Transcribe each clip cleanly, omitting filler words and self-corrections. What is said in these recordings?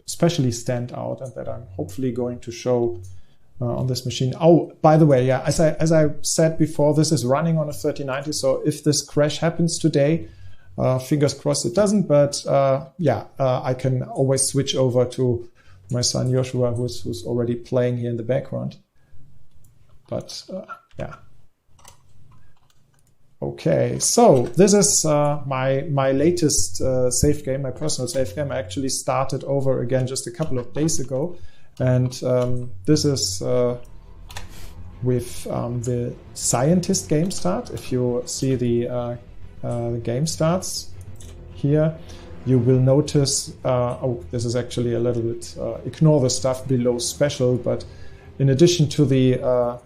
especially stand out and that I'm hopefully going to show on this machine. Oh, by the way, yeah, as I said before, this is running on a 3090. So if this crash happens today, fingers crossed it doesn't, but I can always switch over to my son Joshua, who's already playing here in the background. But yeah. Okay, so this is my latest save game, my personal save game. I actually started over again just a couple of days ago. And this is with the Scientist game start. If you see the game starts here, you will notice, this is actually a little bit, ignore the stuff below special, but in addition to the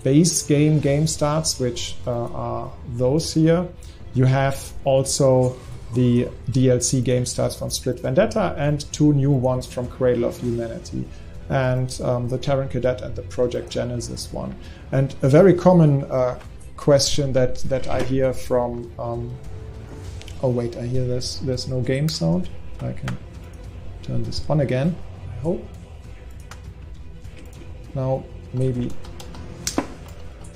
base game starts, which are those here, you have also the DLC game starts from Split Vendetta and 2 new ones from Cradle of Humanity, and the Terran Cadet and the Project Genesis one. And a very common question that I hear from oh wait, I hear there's no game sound. I can turn this on again, I hope. Now maybe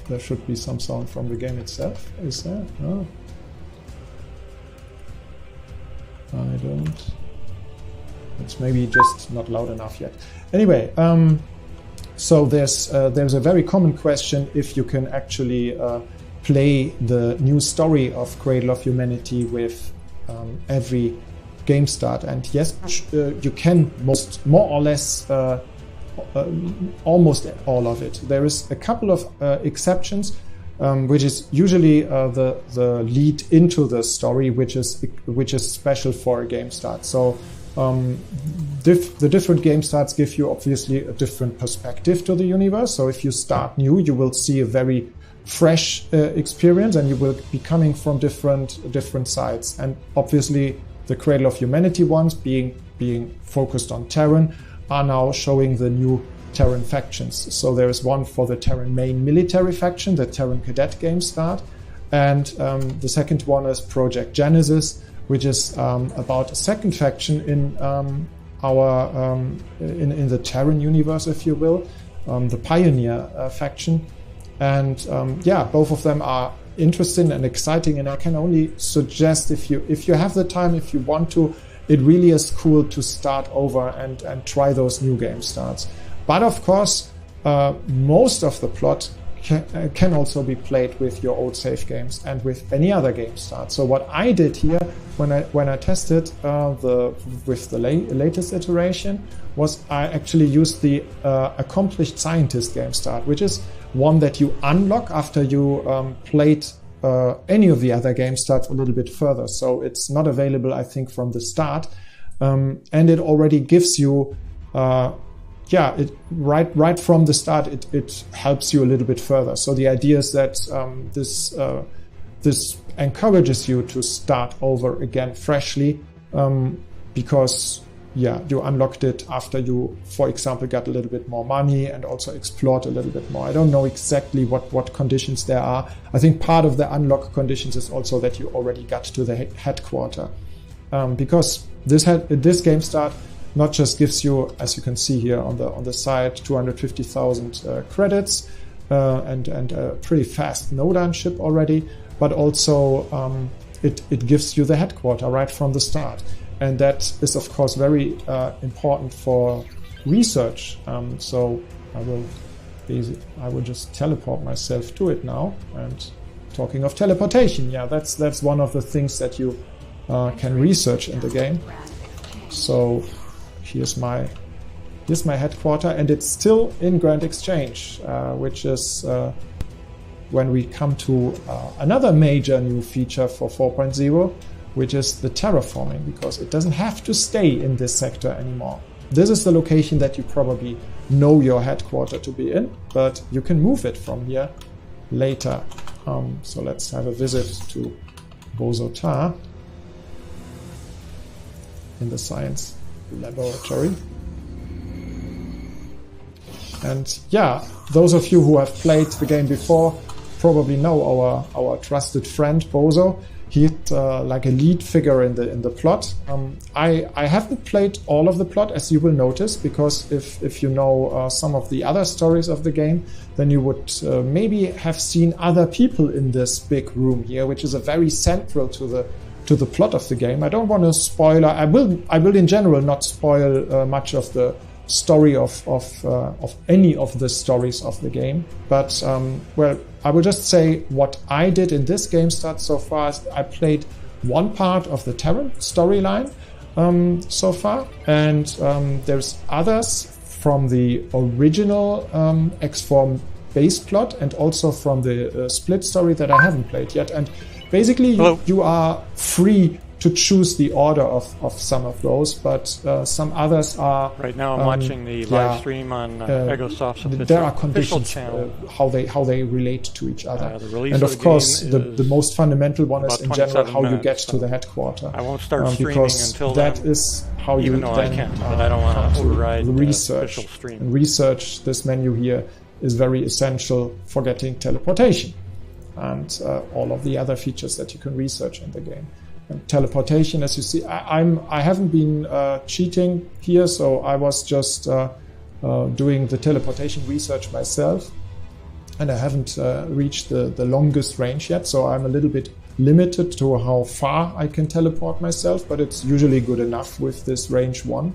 there should be some sound from the game itself. Is there? No. I don't. It's maybe just not loud enough yet. Anyway, so there's a very common question if you can actually play the new story of Cradle of Humanity with every game start. And yes, you can more or less almost all of it. There is a couple of exceptions, which is usually the lead into the story, which is special for a game start. So the different game starts give you obviously a different perspective to the universe. So if you start new, you will see a very fresh experience, and you will be coming from different sides. And obviously, the Cradle of Humanity ones being focused on Terran are now showing the new Terran factions. So there is one for the Terran main military faction, the Terran Cadet game start, and the second one is Project Genesis, which is about a second faction in in the Terran universe, if you will, the Pioneer faction. And both of them are interesting and exciting, and I can only suggest if you have the time, if you want to, it really is cool to start over and try those new game starts. But of course, most of the plot can also be played with your old save games and with any other game start. So what I did here when I tested with the latest iteration was I actually used the Accomplished Scientist game start, which is one that you unlock after you played any of the other game starts a little bit further. So it's not available, I think, from the start, and it already gives you right from the start, it helps you a little bit further. So the idea is that this encourages you to start over again freshly, because you unlocked it after you, for example, got a little bit more money and also explored a little bit more. I don't know exactly what conditions there are. I think part of the unlock conditions is also that you already got to the headquarter, because this game start not just gives you, as you can see here on the side, 250,000 credits and a pretty fast no-down ship already, but also it gives you the headquarter right from the start. And that is, of course, very important for research. So I will just teleport myself to it now. And talking of teleportation, that's one of the things that you can research in the game. So here's my headquarter, and it's still in Grand Exchange, which is when we come to another major new feature for 4.0, which is the terraforming, because it doesn't have to stay in this sector anymore. This is the location that you probably know your headquarter to be in, but you can move it from here later. So let's have a visit to Bozotar in the science laboratory. And those of you who have played the game before probably know our trusted friend Bozo. He's like a lead figure in the plot. I haven't played all of the plot, as you will notice, because if you know some of the other stories of the game, then you would maybe have seen other people in this big room here, which is a very central to the plot of the game. I don't want to spoil. I will in general not spoil much of the story of any of the stories of the game, but well, I will just say what I did in this game start so far is I played one part of the Terran storyline so far, and there's others from the original X-Form base plot and also from the split story that I haven't played yet. And basically you are free to choose the order of some of those, but some others are... Right now I'm watching the live stream on Egosoft's there are official conditions channel. How they relate to each other. The release and of the course game the most fundamental one is in general how you get so to the headquarter. I won't start streaming because until that then, is how you even though I then can, but I don't want to override research. official stream. And research, this menu here is very essential for getting teleportation and all of the other features that you can research in the game. And teleportation, as you see, I haven't been cheating here, so I was just doing the teleportation research myself, and I haven't reached the longest range yet, so I'm a little bit limited to how far I can teleport myself, but it's usually good enough with this range 1,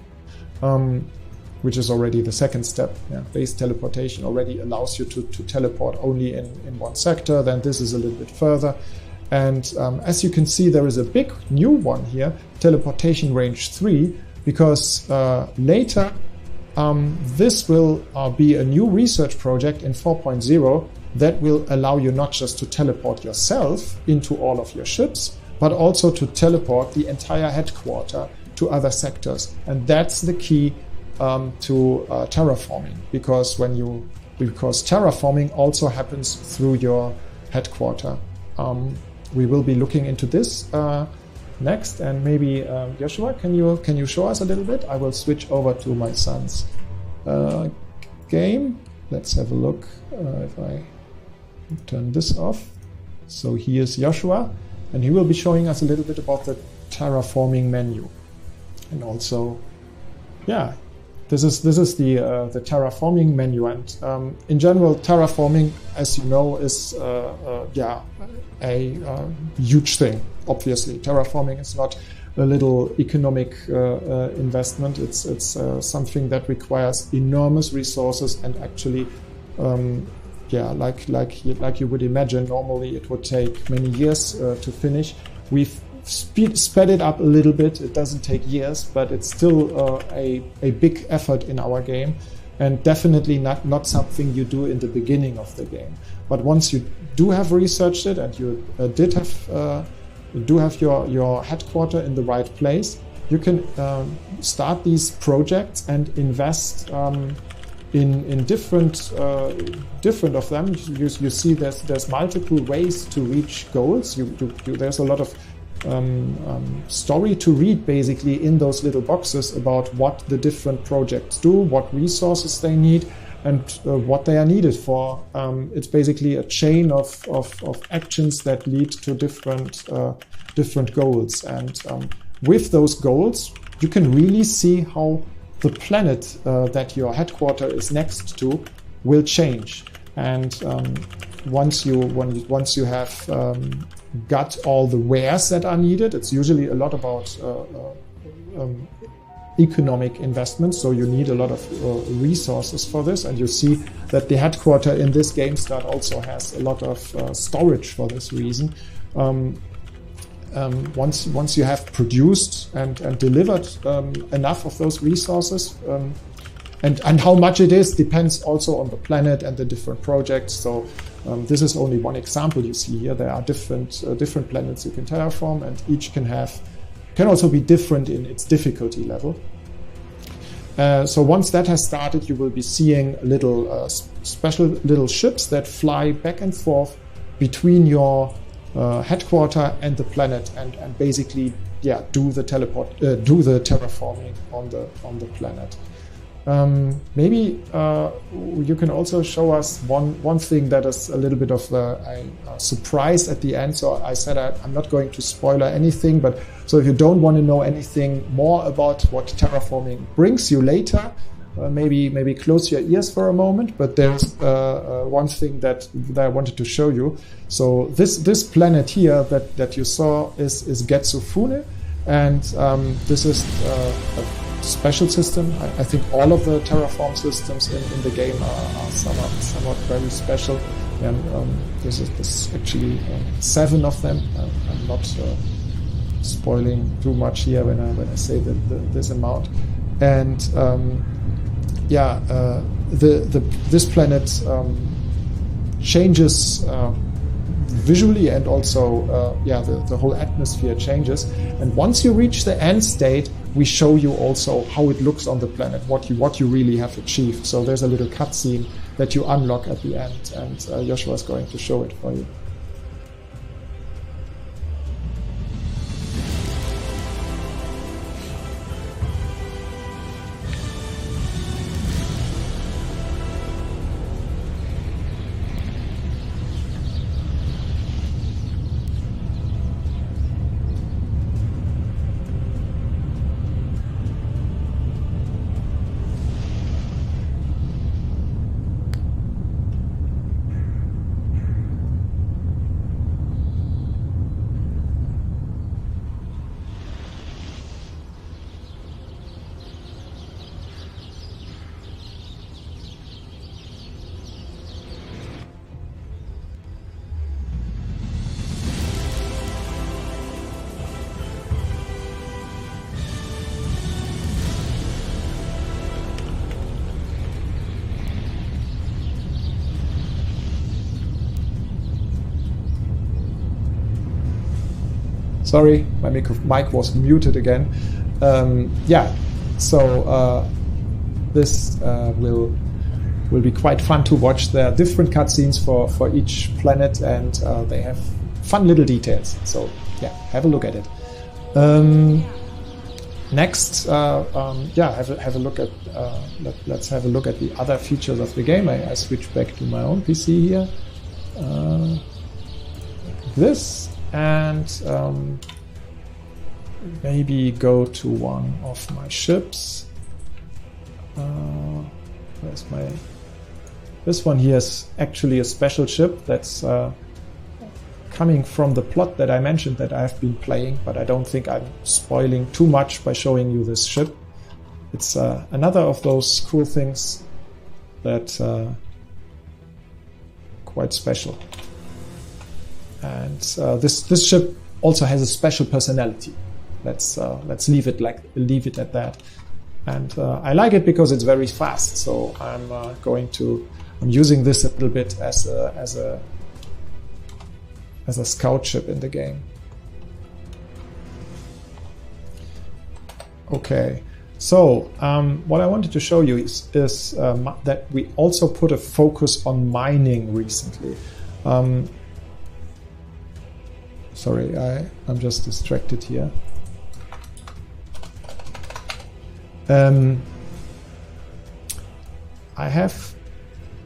which is already the second step. Yeah, base teleportation already allows you to teleport only in one sector, then this is a little bit further. And as you can see, there is a big new one here, teleportation range 3, because later this will be a new research project in 4.0 that will allow you not just to teleport yourself into all of your ships, but also to teleport the entire headquarter to other sectors. And that's the key to terraforming, because terraforming also happens through your headquarter. We will be looking into this next, and maybe Joshua, can you show us a little bit? I will switch over to my son's game. Let's have a look if I turn this off. So here's Joshua, and he will be showing us a little bit about the terraforming menu, and also, yeah. This is the terraforming menu, and in general, terraforming, as you know, is a huge thing. Obviously, terraforming is not a little economic investment. It's something that requires enormous resources, and actually, like you would imagine, normally it would take many years to finish. We've sped it up a little bit. It doesn't take years, but it's still a big effort in our game, and definitely not something you do in the beginning of the game. But once you do have researched it, and you do have your headquarter in the right place, you can start these projects and invest in different of them. You see there's multiple ways to reach goals. There's a lot of story to read basically in those little boxes about what the different projects do, what resources they need, and what they are needed for. It's basically a chain of actions that lead to different goals, and with those goals you can really see how the planet that your headquarter is next to will change. And once you have got all the wares that are needed, it's usually a lot about economic investments, so you need a lot of resources for this, and you see that the headquarter in this game start also has a lot of storage for this reason. Once you have produced and delivered enough of those resources, and how much it is depends also on the planet and the different projects. So this is only one example you see here. There are different planets you can terraform, and each can also be different in its difficulty level. So once that has started, you will be seeing little special little ships that fly back and forth between your headquarter and the planet, and basically do the terraforming on the planet. Maybe you can also show us one thing that is a little bit of a surprise at the end. So I said I'm not going to spoiler anything, but so if you don't want to know anything more about what terraforming brings you later, maybe close your ears for a moment. But there's one thing that I wanted to show you. So this planet here that you saw is Getsufune, and this is a special system. I think all of the terraform systems in the game are somewhat very special, and there's actually 7 of them. I'm not spoiling too much here when I say this amount. And this planet changes visually, and also the whole atmosphere changes. And once you reach the end state, we show you also how it looks on the planet, what you really have achieved. So there's a little cutscene that you unlock at the end, and Joshua is going to show it for you. Sorry, my mic was muted again. This will be quite fun to watch. There are different cutscenes for each planet, and they have fun little details. So yeah, have a look at it. Next, have a look at. Let's have a look at the other features of the game. I switch back to my own PC here. This. And maybe go to one of my ships. Where's my? This one here is actually a special ship that's coming from the plot that I mentioned that I have been playing, but I don't think I'm spoiling too much by showing you this ship. It's another of those cool things that quite special. And this ship also has a special personality. Let's leave it at that. And I like it because it's very fast. So I'm using this a little bit as a scout ship in the game. Okay. So what I wanted to show you is that we also put a focus on mining recently. Sorry, I'm just distracted here. I have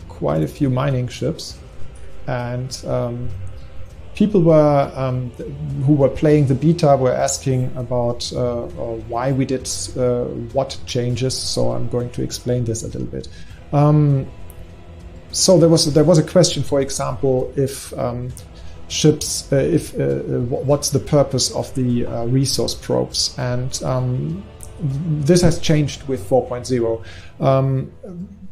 quite a few mining ships, and people who were playing the beta were asking about why we did what changes. So I'm going to explain this a little bit. So there was a question, for example, if ships, what's the purpose of the resource probes, and this has changed with 4.0.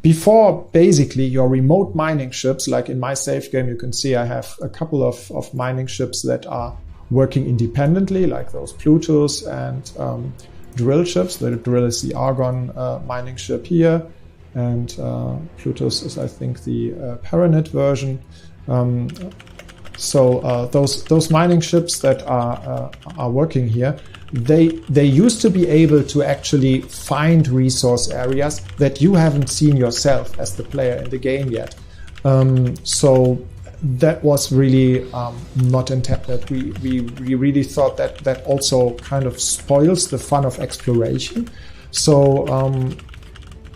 Before, basically, your remote mining ships, like in my save game, you can see I have a couple of mining ships that are working independently, like those Plutos and drill ships. The drill is the Argon mining ship here, and Plutos is, I think, the Paranet version. So those mining ships that are working here, they used to be able to actually find resource areas that you haven't seen yourself as the player in the game yet. So that was really not intended. We really thought that also kind of spoils the fun of exploration. So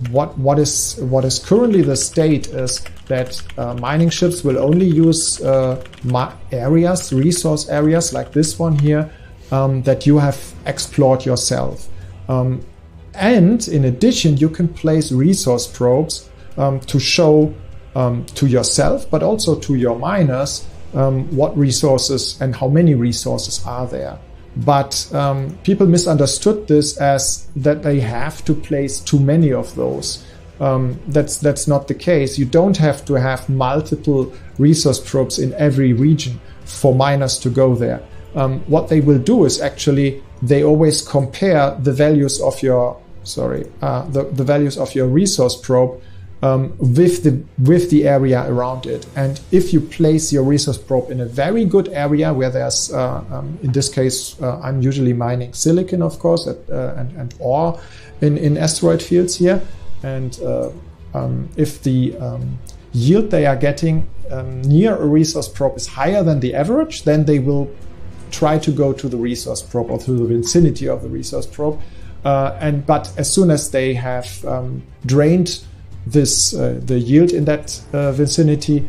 what is currently the state is that mining ships will only use resource areas like this one here that you have explored yourself. And in addition, you can place resource probes to show to yourself, but also to your miners, what resources and how many resources are there. But people misunderstood this as that they have to place too many of those. That's not the case. You don't have to have multiple resource probes in every region for miners to go there. What they will do is actually they always compare the values of your the values of your resource probe with the area around it. And if you place your resource probe in a very good area where there's, in this case, I'm usually mining silicon, of course, and ore in asteroid fields here. And if the yield they are getting near a resource probe is higher than the average, then they will try to go to the resource probe or to the vicinity of the resource probe. But as soon as they have drained the yield in that vicinity,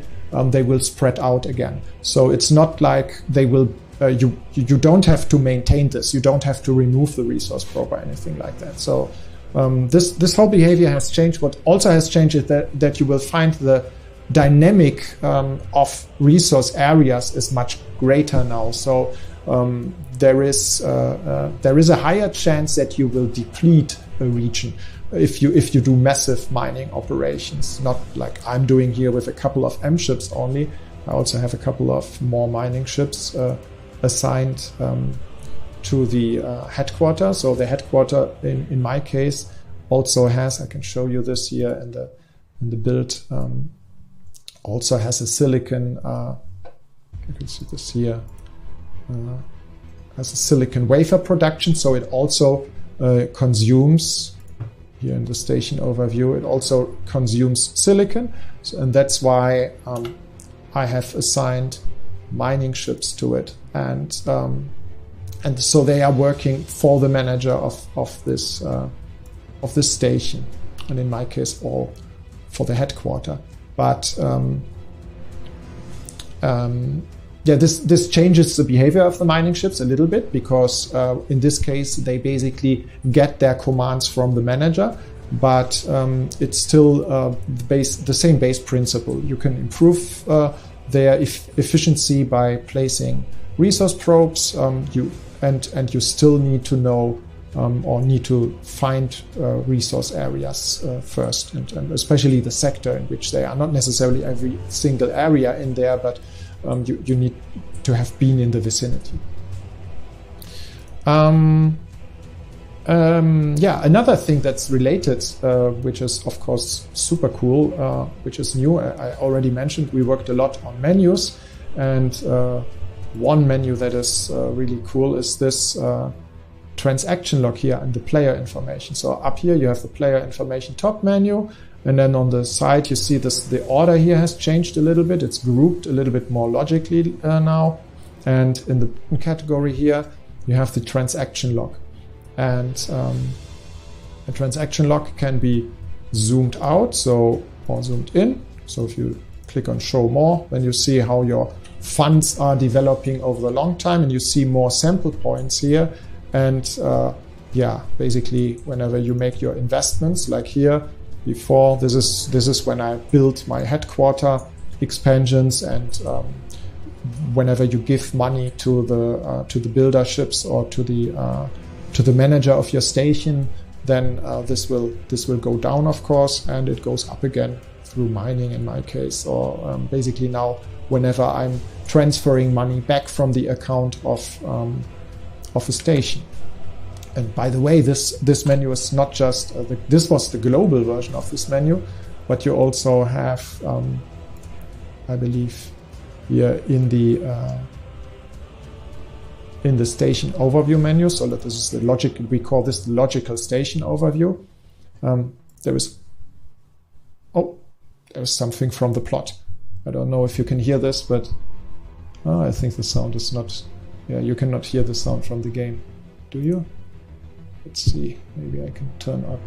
they will spread out again. So it's not like they will. You don't have to maintain this. You don't have to remove the resource probe or anything like that. So this whole behavior has changed. What also has changed is that you will find the dynamic of resource areas is much greater now. So there is a higher chance that you will deplete a region if you do massive mining operations, not like I'm doing here with a couple of M ships only. I also have a couple of more mining ships assigned to the headquarters. So the headquarter in my case also has, I can show you this here in the build, also has a silicon, you can see this here, has a silicon wafer production. So it also consumes, here in the station overview, it also consumes silicon. And that's why I have assigned mining ships to it. And so they are working for the manager of this station. And in my case, all for the headquarter. But this changes the behavior of the mining ships a little bit, because in this case they basically get their commands from the manager, but it's still the same base principle. You can improve their efficiency by placing resource probes. You still need to know or need to find resource areas first, and especially the sector in which they are. Not necessarily every single area in there, but you need to have been in the vicinity. Another thing that's related, which is of course super cool, which is new, I already mentioned we worked a lot on menus, and one menu that is really cool is this transaction log here and the player information. So up here you have the player information top menu, and then on the side you see this, the order here has changed a little bit. It's grouped a little bit more logically now. And in the category here you have the transaction log. And a transaction log can be zoomed out or zoomed in. So if you click on show more, then you see how your funds are developing over the long time, and you see more sample points here. And basically whenever you make your investments, like here before, this is when I built my headquarter expansions, and whenever you give money to the builder ships or to the manager of your station, then this will go down, of course, and it goes up again through mining in my case, or basically now whenever I'm transferring money back from the account of a station. And by the way, this menu is not just this was the global version of this menu, but you also have, I believe, here in the station overview menu. So that this is the logic. We call this the logical station overview. There is something from the plot. I don't know if you can hear this, but I think the sound is not. Yeah, you cannot hear the sound from the game, do you? Let's see. Maybe I can turn up.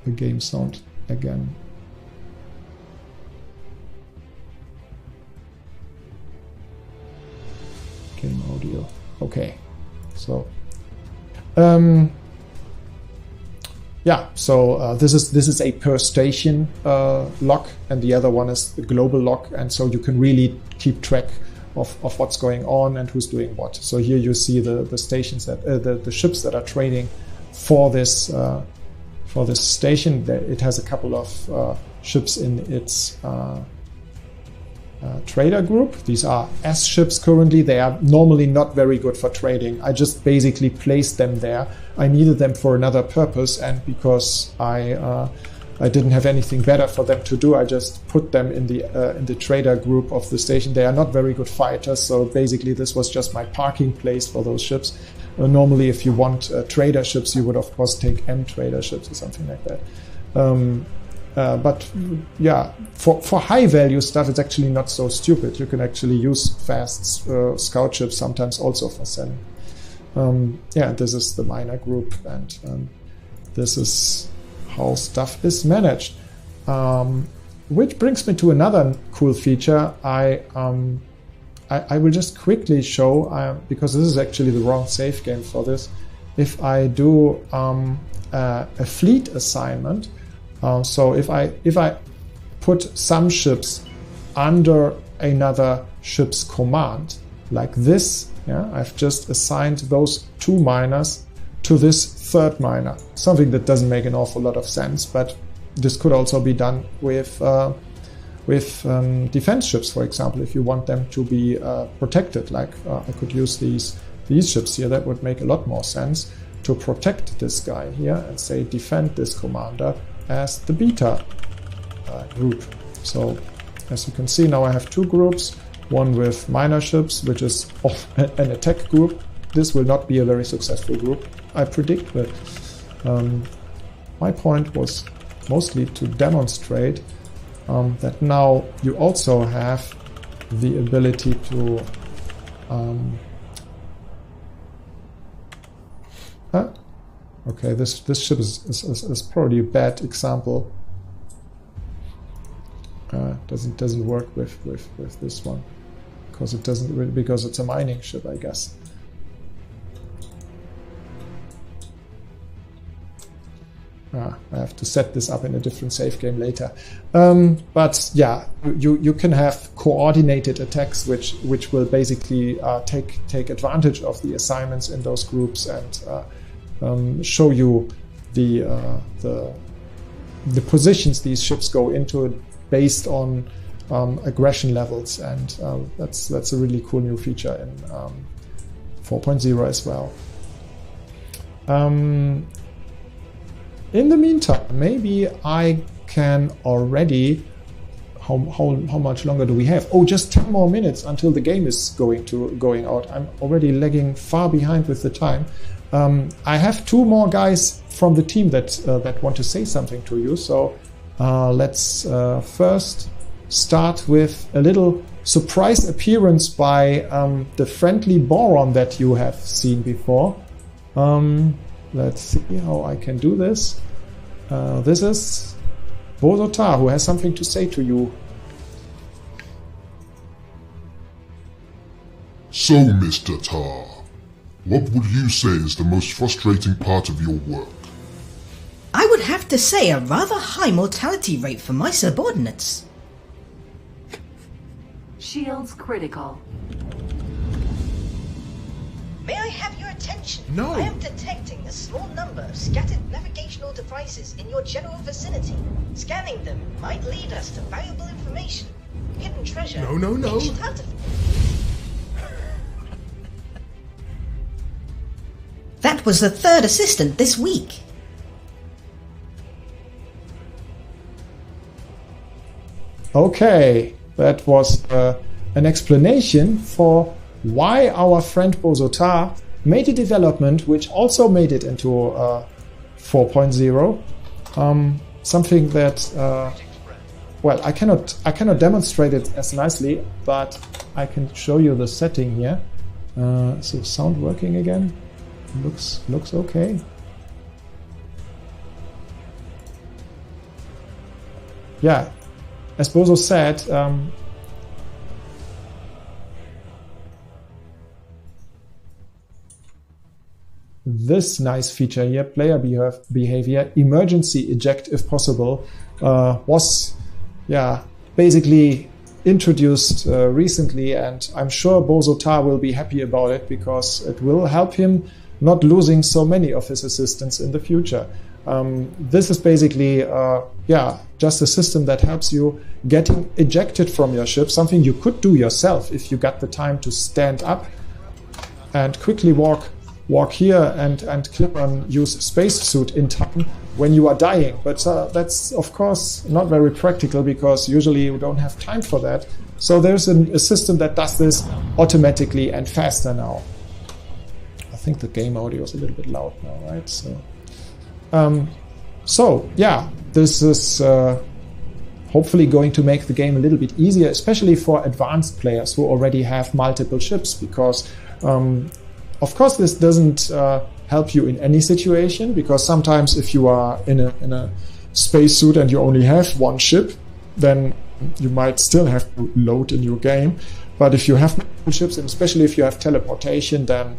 the game sound again. Game audio. Okay, so yeah, so this is a per station lock, and the other one is the global lock, and so you can really keep track of what's going on and who's doing what. So here you see the stations that the ships that are trading for this station. It has a couple of ships in its trader group. These are S ships currently. They are normally not very good for trading. I just basically placed them there. I needed them for another purpose, and because I didn't have anything better for them to do, I just put them in the trader group of the station. They are not very good fighters, so basically this was just my parking place for those ships. Normally, if you want trader ships, you would of course take M trader ships or something like that. But yeah, for high value stuff, it's actually not so stupid. You can actually use fast scout ships sometimes also for selling. Yeah, this is the miner group, and this is how stuff is managed. Which brings me to another cool feature. I will just quickly show, because this is actually the wrong save game for this. If I do a fleet assignment, so if I put some ships under another ship's command, like this, yeah, I've just assigned those 2 miners to this 3rd miner. Something that doesn't make an awful lot of sense, but this could also be done with defense ships, for example. If you want them to be protected, like I could use these ships here. That would make a lot more sense to protect this guy here and say defend this commander as the beta group. So as you can see, now I have 2 groups, one with miner ships, which is an attack group. This will not be a very successful group, I predict, but my point was mostly to demonstrate that now you also have the ability to okay, this ship is probably a bad example. Doesn't work with this one because it doesn't really, because it's a mining ship, I guess. I have to set this up in a different save game later. But yeah, you can have coordinated attacks which will basically take advantage of the assignments in those groups and show you the positions these ships go into based on aggression levels, and that's a really cool new feature in 4.0 as well. In the meantime, maybe I can already... How much longer do we have? Oh, just 10 more minutes until the game is going out. I'm already lagging far behind with the time. I have 2 more guys from the team that want to say something to you. So let's first start with a little surprise appearance by the friendly Boron that you have seen before. Let's see how I can do this. This is Bozotar, who has something to say to you. So, Mr. Tar, what would you say is the most frustrating part of your work? I would have to say a rather high mortality rate for my subordinates. Shields critical. May I have your attention? No. I am detecting a small number of scattered navigational devices in your general vicinity. Scanning them might lead us to valuable information. Hidden treasure. No. Ancient artifacts. That was the 3rd assistant this week. Okay, that was an explanation for why our friend Bozotar made a development which also made it into 4.0. Something that, well, I cannot demonstrate it as nicely, but I can show you the setting here. So sound working again? Looks okay. yeah, as Bozo said, this nice feature here, player behavior, emergency eject if possible, was basically introduced recently, and I'm sure Bozo Ta will be happy about it because it will help him not losing so many of his assistants in the future. This is basically just a system that helps you getting ejected from your ship, something you could do yourself if you got the time to stand up and quickly walk here and clip on use spacesuit in time when you are dying. But that's of course not very practical because usually you don't have time for that. So there's a system that does this automatically and faster now. I think the game audio is a little bit loud now, right? So this is hopefully going to make the game a little bit easier, especially for advanced players who already have multiple ships, because of course, this doesn't help you in any situation, because sometimes if you are in a spacesuit and you only have one ship, then you might still have to load a new game. But if you have multiple ships, and especially if you have teleportation, then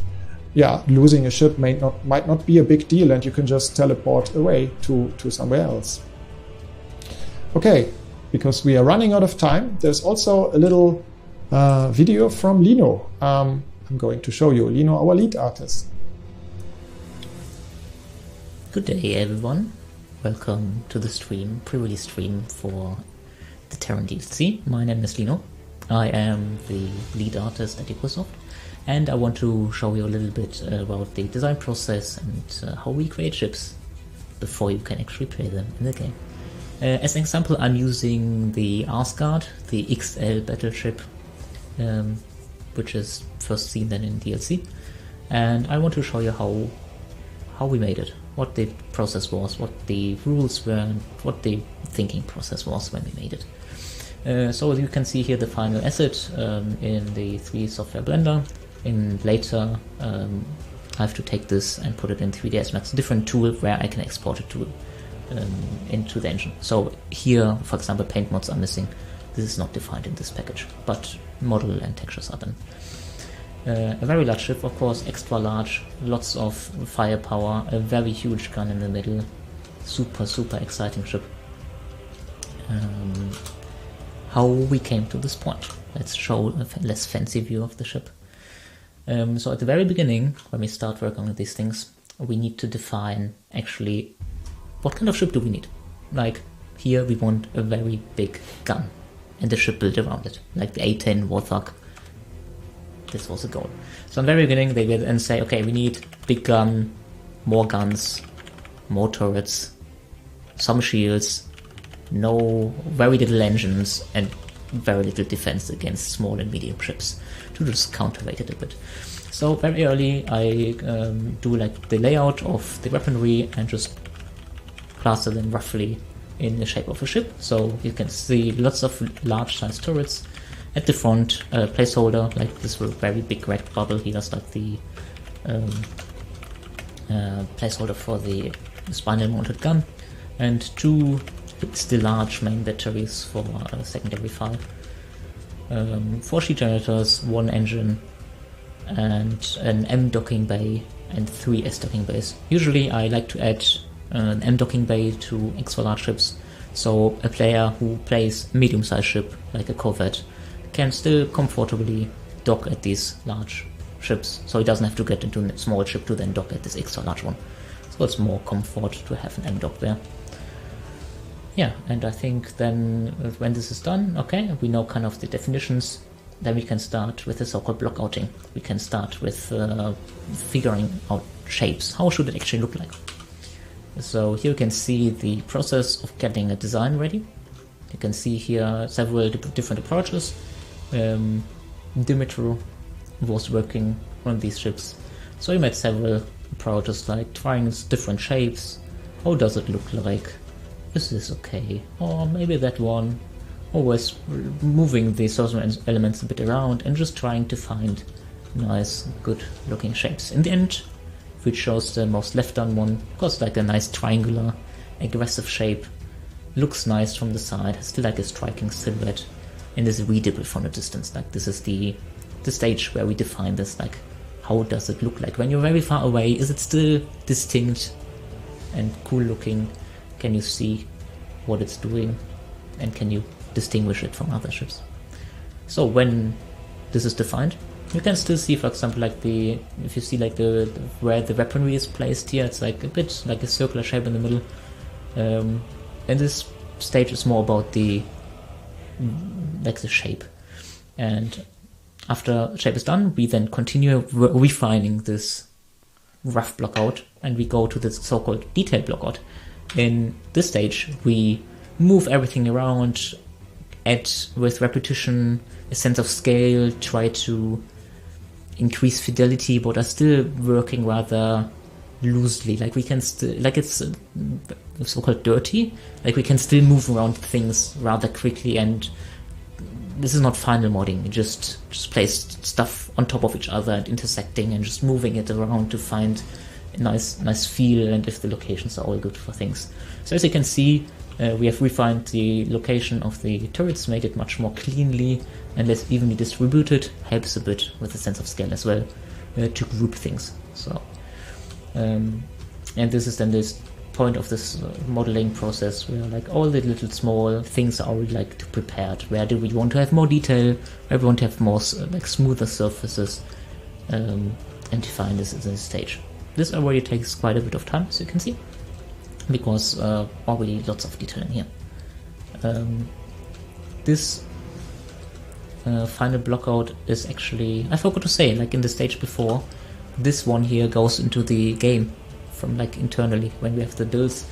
losing a ship might not be a big deal, and you can just teleport away to somewhere else. Okay, because we are running out of time, there's also a little video from Lino. I'm going to show you Lino, our lead artist. Good day everyone, welcome to the stream, pre-release stream for the Terran DLC. My name is Lino, I am the lead artist at Ecosoft, and I want to show you a little bit about the design process and how we create ships before you can actually play them in the game. As an example, I'm using the Asgard, the XL battleship, which is first seen then in DLC, and I want to show you how we made it, what the process was, what the rules were, and what the thinking process was when we made it. So as you can see here, the final asset in the 3 software blender. In later, I have to take this and put it in 3ds Max, a different tool where I can export it to into the engine. So here, for example, paint mods are missing. This is not defined in this package, but model and textures are done. A very large ship, of course, extra large, lots of firepower, a very huge gun in the middle, super exciting ship. How we came to this point. Let's show a less fancy view of the ship. So at the very beginning, when we start working on these things, we need to define actually what kind of ship do we need. Like here we want a very big gun and the ship built around it, like the A-10 Warthog. This was the goal. So in the very beginning they will then say, okay, we need big gun, more guns, more turrets, some shields, very little engines, and very little defense against small and medium ships to just counterweight it a bit. So very early I do like the layout of the weaponry and just plaster them roughly in the shape of a ship. So you can see lots of large size turrets. At the front, placeholder, like this very big red bubble here is like the placeholder for the spinal mounted gun, and 2 still large main batteries for secondary fire, 4 sheet generators, 1 engine, and an M docking bay and 3 S docking bays. Usually I like to add an M docking bay to extra large ships, so a player who plays medium-sized ship like a corvette can still comfortably dock at these large ships, so he doesn't have to get into a small ship to then dock at this extra large one. So it's more comfort to have an M dock there. Yeah, and I think then when this is done, okay, we know kind of the definitions, then we can start with the so-called block outing. We can start with figuring out shapes. How should it actually look like? So here you can see the process of getting a design ready. You can see here several different approaches. Dimitro was working on these ships. So he made several approaches, like trying different shapes. How does it look like? Is this okay? Or maybe that one. Always moving the social elements a bit around and just trying to find nice, good looking shapes. In the end, we chose the most left done one, of course, like a nice triangular, aggressive shape, looks nice from the side, has still like a striking silhouette, and is readable from a distance. Like this is the stage where we define this, like how does it look like when you're very far away? Is it still distinct and cool looking? Can you see what it's doing, and can you distinguish it from other ships? So when this is defined, you can still see, for example, like if you see like where the weaponry is placed here, it's like a bit like a circular shape in the middle. And this stage is more about the shape. And after shape is done, we then continue refining this rough blockout, and we go to this so-called detail blockout. In this stage, we move everything around, add with repetition a sense of scale, try to increase fidelity, but are still working rather loosely. Like we can still, like it's so-called dirty, like we can still move around things rather quickly, and this is not final modding. You just place stuff on top of each other and intersecting and just moving it around to find a nice feel, and if the locations are all good for things. So as you can see, we have refined the location of the turrets, made it much more cleanly and less evenly distributed. Helps a bit with the sense of scale as well, to group things. So, and this is then this point of this modeling process where like all the little small things are already like prepared. Where do we want to have more detail? Where we want to have more like smoother surfaces, and define this in this stage. This already takes quite a bit of time, as you can see, because already lots of detail in here. This final blockout is actually, I forgot to say, like in the stage before, this one here goes into the game from like internally when we have the builds.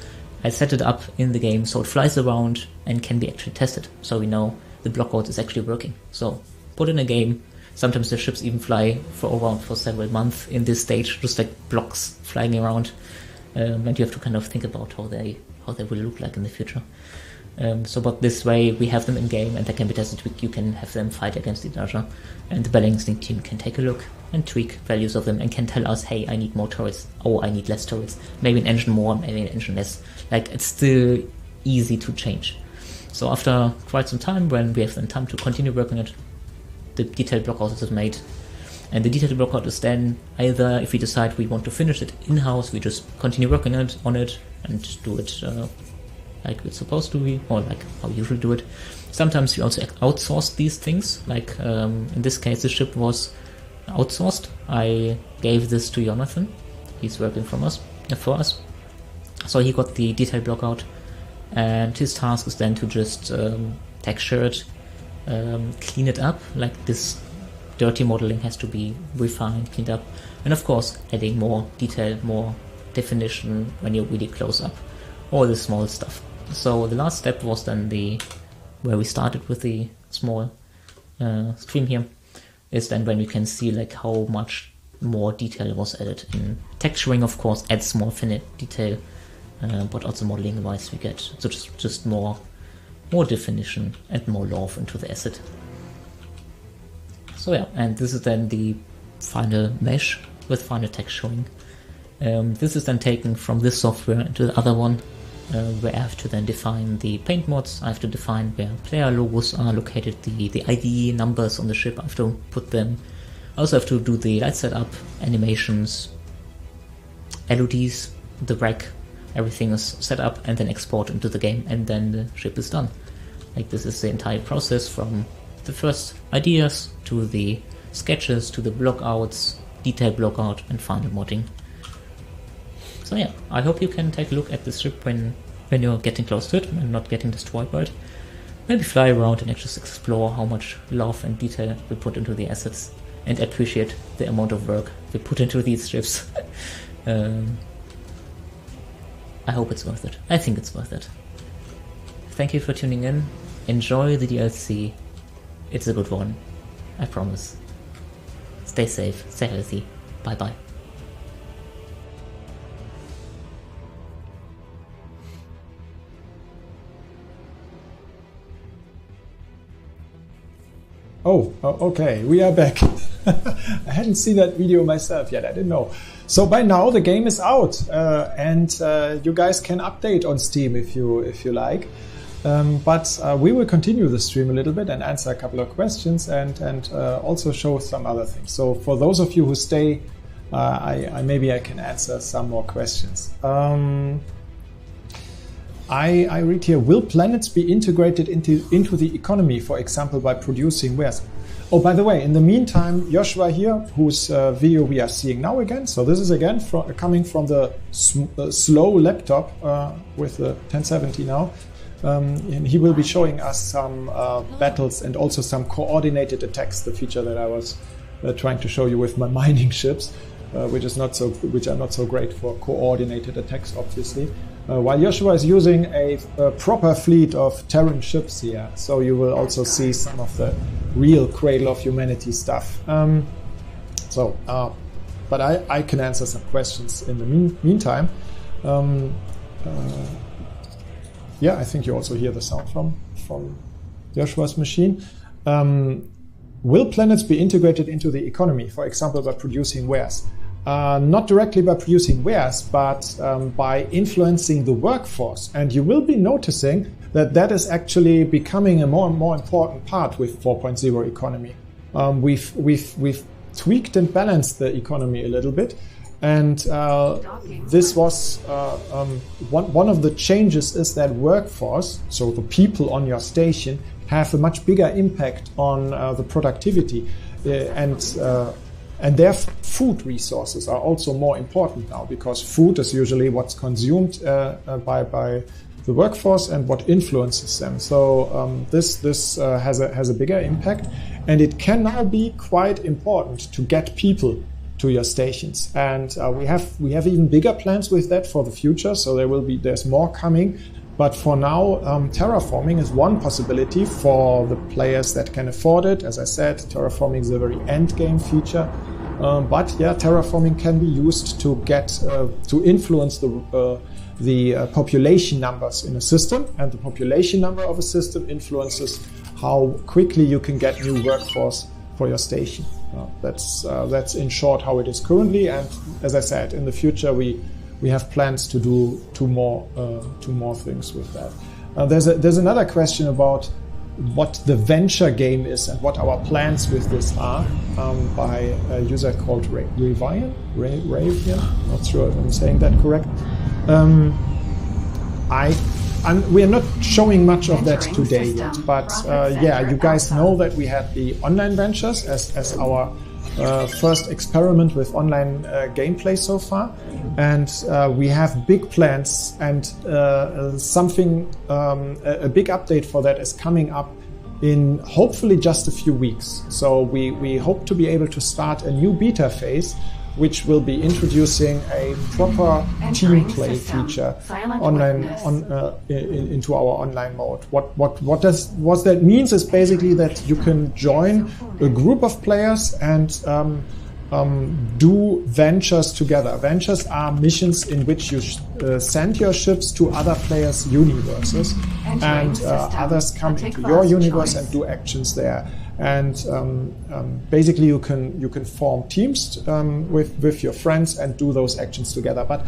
I set it up in the game so it flies around and can be actually tested, so we know the blockout is actually working. So put in a game. Sometimes the ships even fly for several months in this stage, just like blocks flying around, and you have to kind of think about how they will look like in the future. But this way we have them in game and they can be tested. You can have them fight against each other, and the balancing team can take a look and tweak values of them and can tell us, hey, I need more turrets, oh, I need less turrets, maybe an engine more, maybe an engine less. Like, it's still easy to change. So after quite some time, when we have then time to continue working it, the detailed blockout is made. And the detailed blockout is then either, if we decide we want to finish it in-house, we just continue working on it and do it like it's supposed to be, or like how we usually do it. Sometimes we also outsource these things, like in this case the ship was outsourced. I gave this to Jonathan, he's working for us. So he got the detailed blockout, and his task is then to just texture it, clean it up, like this dirty modeling has to be refined, cleaned up, and of course adding more detail, more definition when you're really close up, all the small stuff. So the last step was then where we started with the small stream here, is then when we can see like how much more detail was added. In texturing, of course, adds more finite detail, but also modeling wise we get so just more definition and more love into the asset. So yeah, and this is then the final mesh with final texturing. This is then taken from this software into the other one, where I have to then define the paint mods. I have to define where player logos are located, the ID numbers on the ship, I have to put them. I also have to do the light setup, animations, LODs, the rack, everything is set up and then export into the game, and then the ship is done. Like, this is the entire process from the first ideas to the sketches to the blockouts, detail blockout, and final modding. So yeah, I hope you can take a look at this ship when you're getting close to it and not getting destroyed by it. Maybe fly around and just explore how much love and detail we put into the assets, and appreciate the amount of work we put into these ships. I hope it's worth it. I think it's worth it. Thank you for tuning in. Enjoy the DLC. It's a good one, I promise. Stay safe, stay healthy. Bye bye. Okay, we are back. I hadn't seen that video myself yet. I didn't know. So by now the game is out, and you guys can update on Steam if you like. But we will continue the stream a little bit and answer a couple of questions and also show some other things. So for those of you who stay, maybe I can answer some more questions. I read here, will planets be integrated into the economy, for example, by producing wares? Oh, by the way, in the meantime, Joshua here, whose video we are seeing now again. So this is again coming from the slow laptop with the 1070 now. And he will be showing us some battles and also some coordinated attacks, the feature that I was trying to show you with my mining ships, which are not so great for coordinated attacks, obviously. While Joshua is using a proper fleet of Terran ships here, so you will also see some of the real Cradle of Humanity stuff. But I can answer some questions in the meantime. Yeah, I think you also hear the sound from Joshua's machine. Will planets be integrated into the economy, for example, by producing wares? Not directly by producing wares, but by influencing the workforce. And you will be noticing that is actually becoming a more and more important part with 4.0 economy. We've tweaked and balanced the economy a little bit. And this was one of the changes is that workforce, so the people on your station, have a much bigger impact on the productivity, and their food resources are also more important now, because food is usually what's consumed by the workforce and what influences them. So this has a bigger impact, and it can now be quite important to get people to your stations. And we have even bigger plans with that for the future. So there's more coming. But for now, terraforming is one possibility for the players that can afford it. As I said, terraforming is a very end game feature. But yeah, terraforming can be used to get to influence the population numbers in a system, and the population number of a system influences how quickly you can get new workforce for your station. That's in short how it is currently. And as I said, in the future we have plans to do two more things with that. There's another question about what the venture game is and what our plans with this are, by a user called Ravian. Not sure if I'm saying that correct. We are not showing much of that today yet, but yeah, you guys know that we had the online ventures as our first experiment with online gameplay so far, and we have big plans, and a big update for that is coming up in hopefully just a few weeks. So we hope to be able to start a new beta phase, which will be introducing a proper team play feature into our online mode. What that means is basically that you can join a group of players and do ventures together. Ventures are missions in which you send your ships to other players' universes, and others come into your universe and do actions there. And basically you can form teams with your friends and do those actions together. But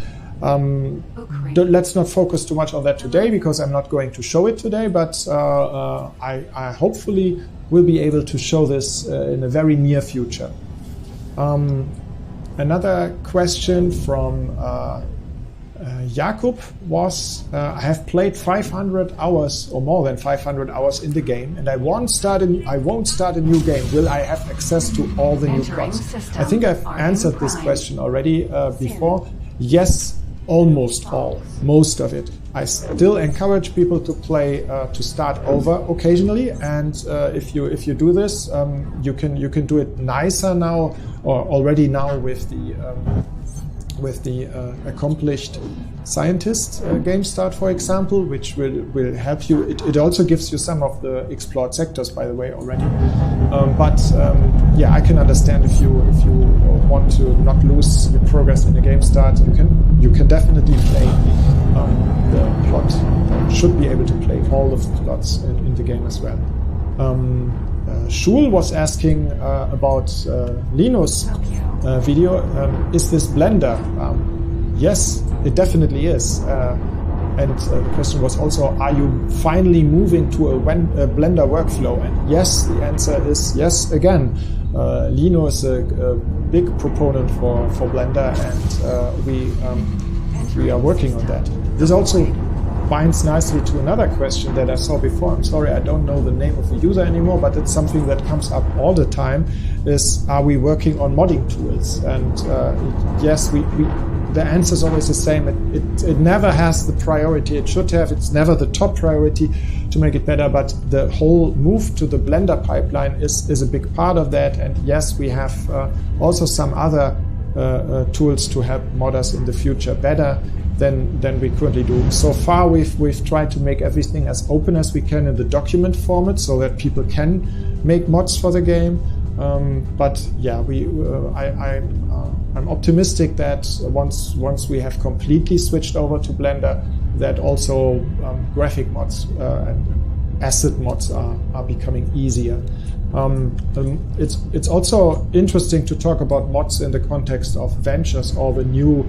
let's not focus too much on that today, because I'm not going to show it today, but I hopefully will be able to show this in a very near future. Another question from Jakub was, I have played 500 hours or more than 500 hours in the game, and I won't start a new game. Will I have access to all the new plots? I think I've answered this question already before. Yes, almost all, most of it. I still encourage people to play, to start over occasionally, and if you do this, you can do it nicer now, or already now with the accomplished scientist game start, for example, which will help you. It also gives you some of the explored sectors, by the way, already. Yeah, I can understand if you want to not lose your progress in the game start, you can definitely play the plot. Should be able to play all of the plots in the game as well. Shul was asking about Linus' video. Is this Blender? Yes, it definitely is. And the question was also, are you finally moving to a Blender workflow? And yes, the answer is yes again. Lino is a big proponent for Blender, and we are working on that. This also binds nicely to another question that I saw before. I'm sorry, I don't know the name of the user anymore, but it's something that comes up all the time, is are we working on modding tools? And yes, the answer is always the same. It never has the priority it should have. It's never the top priority to make it better, but the whole move to the Blender pipeline is a big part of that. And yes, we have also some other tools to help modders in the future better than we currently do. So far, we've tried to make everything as open as we can in the document format so that people can make mods for the game. But yeah, I'm optimistic that once we have completely switched over to Blender, that also graphic mods and asset mods are becoming easier. It's also interesting to talk about mods in the context of ventures or the new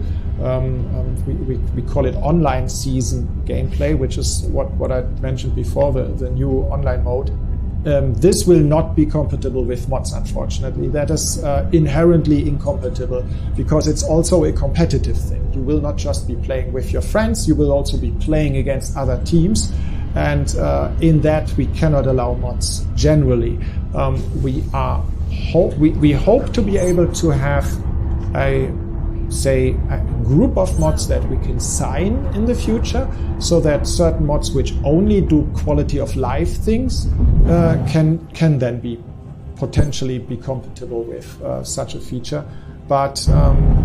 we call it online season gameplay, which is what I mentioned before, the new online mode. This will not be compatible with mods, unfortunately. That is inherently incompatible because it's also a competitive thing. You will not just be playing with your friends, you will also be playing against other teams. And in that, we cannot allow mods generally. We hope to be able to have a group of mods that we can sign in the future, so that certain mods which only do quality of life things can then be potentially be compatible with such a feature. But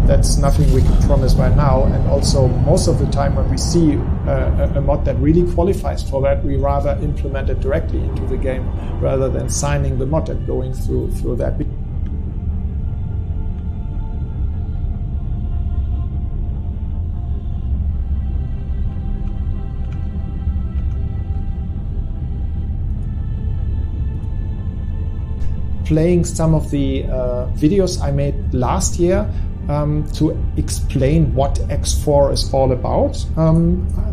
that's nothing we can promise right now. And also, most of the time when we see a mod that really qualifies for that, we rather implement it directly into the game rather than signing the mod and going through that. Playing some of the videos I made last year to explain what X4 is all about.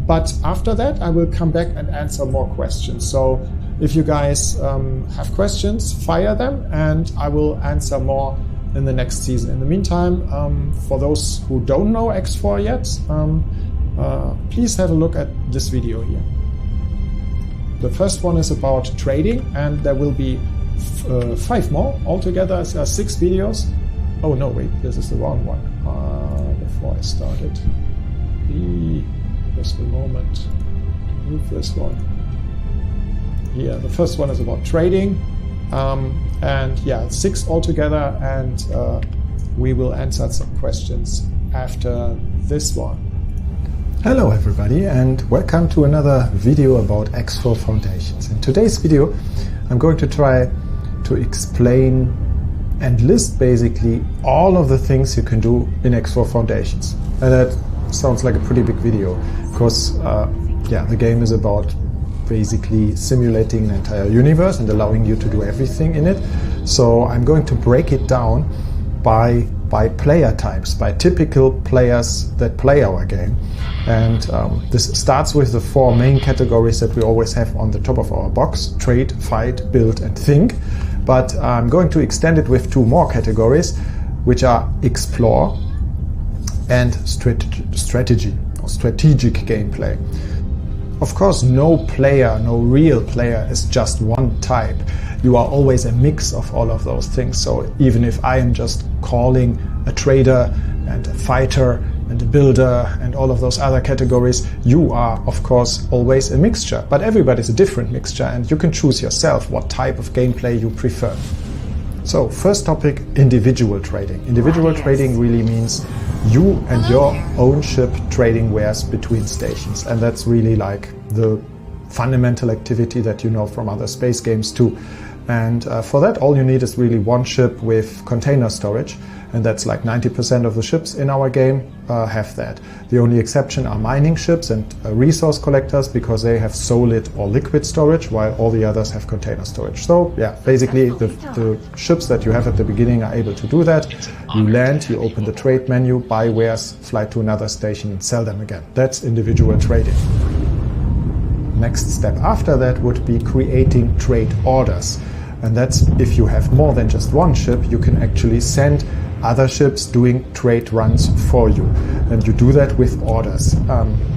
But after that, I will come back and answer more questions. So if you guys have questions, fire them, and I will answer more in the next season. In the meantime, for those who don't know X4 yet, please have a look at this video here. The first one is about trading, and there will be 5 more altogether. 6 videos. Oh no, wait, this is the wrong one. Before I started, just a moment. Move this one. Yeah, the first one is about trading, and yeah, 6 altogether, and we will answer some questions after this one. Hello everybody, and welcome to another video about X4 Foundations. In today's video, I'm going to try to explain and list basically all of the things you can do in X4 Foundations. And that sounds like a pretty big video, because yeah, the game is about basically simulating an entire universe and allowing you to do everything in it. So I'm going to break it down by player types, by typical players that play our game. And this starts with the 4 main categories that we always have on the top of our box: trade, fight, build, and think. But I'm going to extend it with 2 more categories, which are explore and strategy or strategic gameplay. Of course, no real player is just one type. You are always a mix of all of those things. So even if I am just calling a trader and a fighter and a builder and all of those other categories, you are of course always a mixture, but everybody's a different mixture, and you can choose yourself what type of gameplay you prefer. So first topic, individual trading. Individual trading really means you and your own ship trading wares between stations, and that's really like the fundamental activity that you know from other space games too. And for that, all you need is really one ship with container storage, and that's like 90% of the ships in our game have that. The only exception are mining ships and resource collectors, because they have solid or liquid storage, while all the others have container storage. So yeah, basically the ships that you have at the beginning are able to do that. You land, you open the trade menu, buy wares, fly to another station and sell them again. That's individual trading. Next step after that would be creating trade orders. And that's if you have more than just one ship, you can actually send other ships doing trade runs for you. And you do that with orders.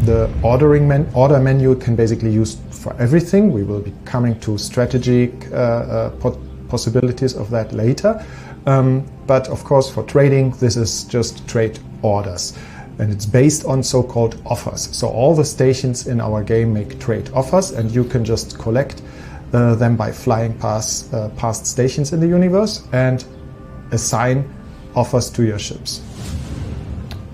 The order menu can basically use for everything. We will be coming to strategic possibilities of that later. But of course, for trading, this is just trade orders. And it's based on so-called offers. So all the stations in our game make trade offers, and you can just collect them by flying past stations in the universe and assign offers to your ships.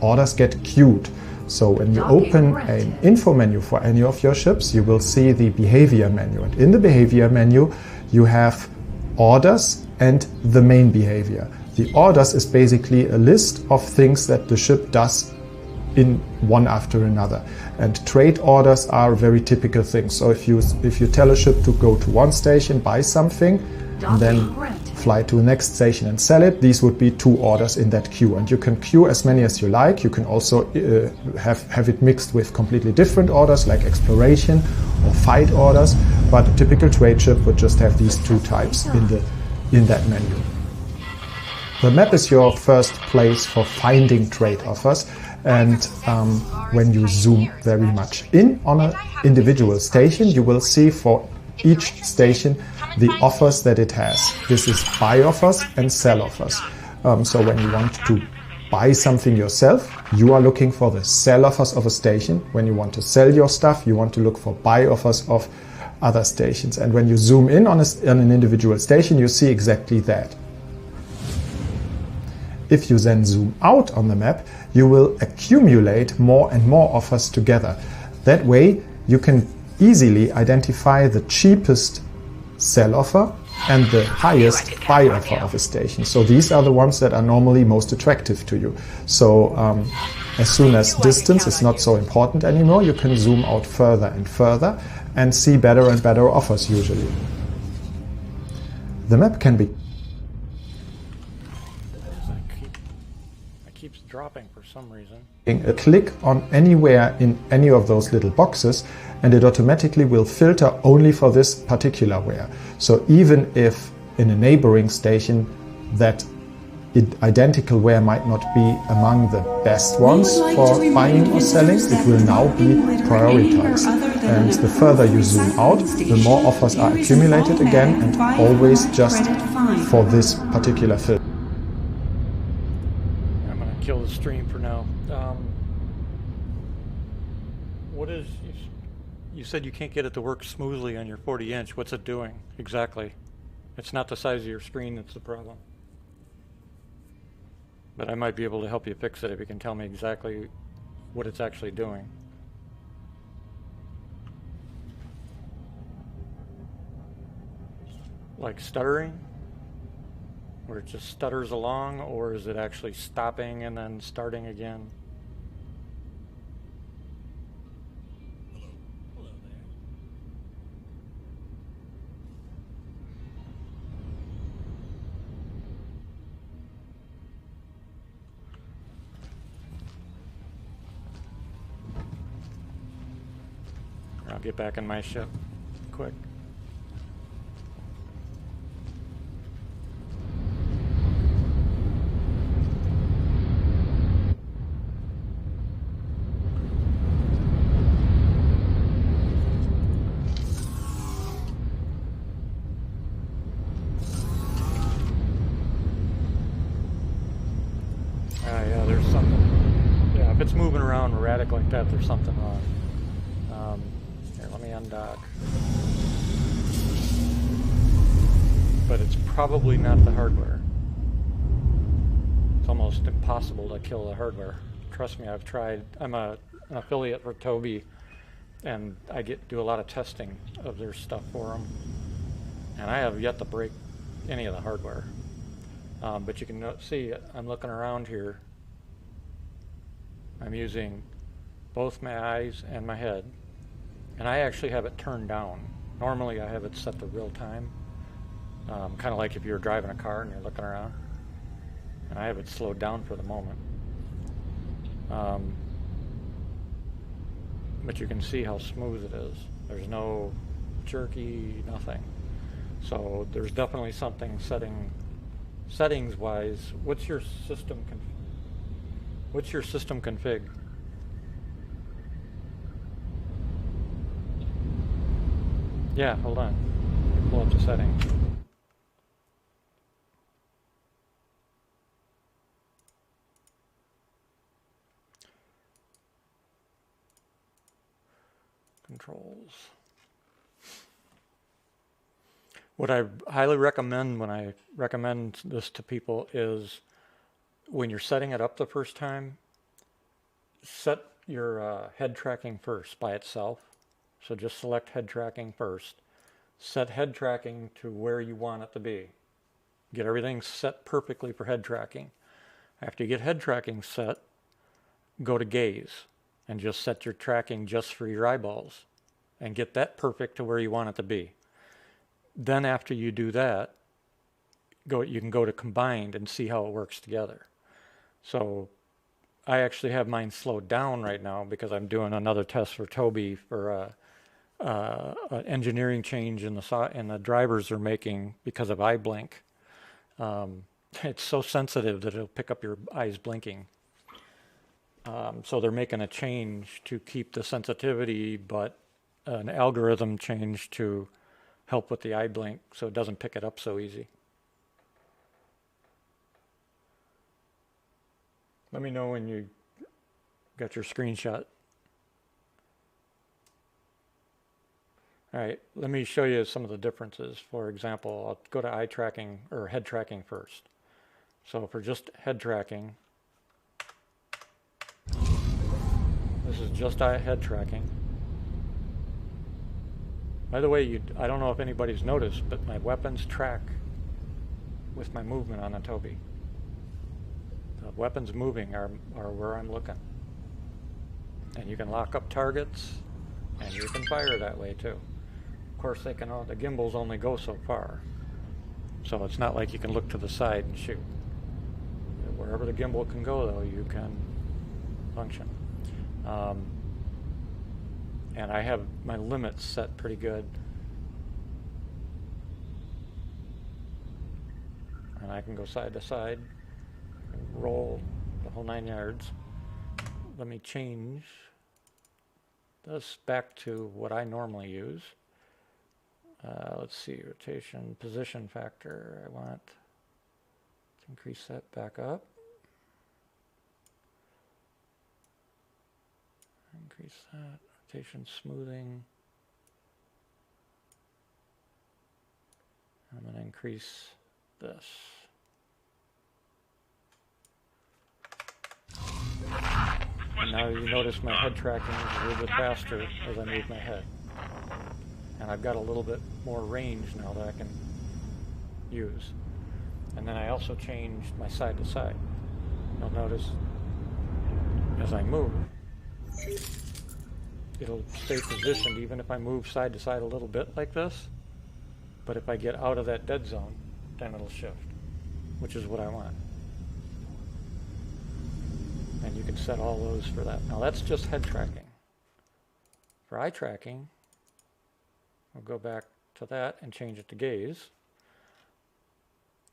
Orders get queued. So when you open an info menu for any of your ships, you will see the behavior menu. And in the behavior menu, you have orders and the main behavior. The orders is basically a list of things that the ship does in one after another, and trade orders are very typical things. So if you tell a ship to go to one station, buy something, and then fly to the next station and sell it, these would be 2 orders in that queue. And you can queue as many as you like. You can also have it mixed with completely different orders like exploration or fight orders, but a typical trade ship would just have these 2 types in that menu. The map is your first place for finding trade offers. And when you zoom very much in on an individual station, you will see for each station the offers that it has. This is buy offers and sell offers. So when you want to buy something yourself, you are looking for the sell offers of a station. When you want to sell your stuff, you want to look for buy offers of other stations. And when you zoom in on an individual station, you see exactly that. If you then zoom out on the map, you will accumulate more and more offers together. That way, you can easily identify the cheapest sell offer and the highest buy offer of a station. So these are the ones that are normally most attractive to you. So as soon as distance is not so important anymore, you can zoom out further and further and see better and better offers usually. The map can be dropping for some reason. A click on anywhere in any of those little boxes, and it automatically will filter only for this particular ware. So even if in a neighboring station that identical ware might not be among the best ones for buying or selling, it will now be prioritized. And the further you zoom out, the more offers are accumulated again, and always just for this particular filter. Kill the stream for now. What is, you said you can't get it to work smoothly on your 40-inch. What's it doing exactly? It's not the size of your screen that's the problem. But I might be able to help you fix it if you can tell me exactly what it's actually doing. Like stuttering? Where it just stutters along, or is it actually stopping and then starting again? Hello there. I'll get back in my ship quick. Yeah, there's something. Yeah, if it's moving around erratic like that, there's something wrong. Here, let me undock. But it's probably not the hardware. It's almost impossible to kill the hardware. Trust me, I've tried. I'm an affiliate for Tobii, and I do a lot of testing of their stuff for them. And I have yet to break any of the hardware. But you can see I'm looking around here. I'm using both my eyes and my head, and I actually have it turned down. Normally I have it set to real time, kind of like if you're driving a car and you're looking around, and I have it slowed down for the moment. But you can see how smooth it is. There's no jerky, nothing. So there's definitely something settings wise. What's your system config? Yeah, hold on. Pull up the settings. Controls. What I highly recommend when I recommend this to people is when you're setting it up the first time, set your head tracking first by itself. So just select head tracking first. Set head tracking to where you want it to be. Get everything set perfectly for head tracking. After you get head tracking set, go to gaze and just set your tracking just for your eyeballs and get that perfect to where you want it to be. Then after you do that, you can go to combined and see how it works together. So I actually have mine slowed down right now because I'm doing another test for Tobii for an engineering change in the drivers they're making because of eye blink. It's so sensitive that it'll pick up your eyes blinking. So they're making a change to keep the sensitivity, but an algorithm change to help with the eye blink so it doesn't pick it up so easy. Let me know when you got your screenshot. All right, let me show you some of the differences. For example, I'll go to eye tracking or head tracking first. So for just head tracking, this is just head tracking. By the way, I don't know if anybody's noticed, but my weapons track with my movement on a Tobii. The weapons moving are where I'm looking. And you can lock up targets, and you can fire that way too. Of course, the gimbals only go so far. So it's not like you can look to the side and shoot. Wherever the gimbal can go, though, you can function. And I have my limits set pretty good. And I can go side to side, roll the whole 9 yards. Let me change this back to what I normally use. Let's see, rotation, position factor. I want to increase that back up. Increase that. Rotation, smoothing. I'm going to increase this. And now you notice my head tracking is a little bit faster as I move my head. And I've got a little bit more range now that I can use. And then I also changed my side to side. You'll notice as I move, it'll stay positioned even if I move side to side a little bit like this. But if I get out of that dead zone, then it'll shift, which is what I want. And you can set all those for that. Now that's just head tracking. For eye tracking, we'll go back to that and change it to gaze.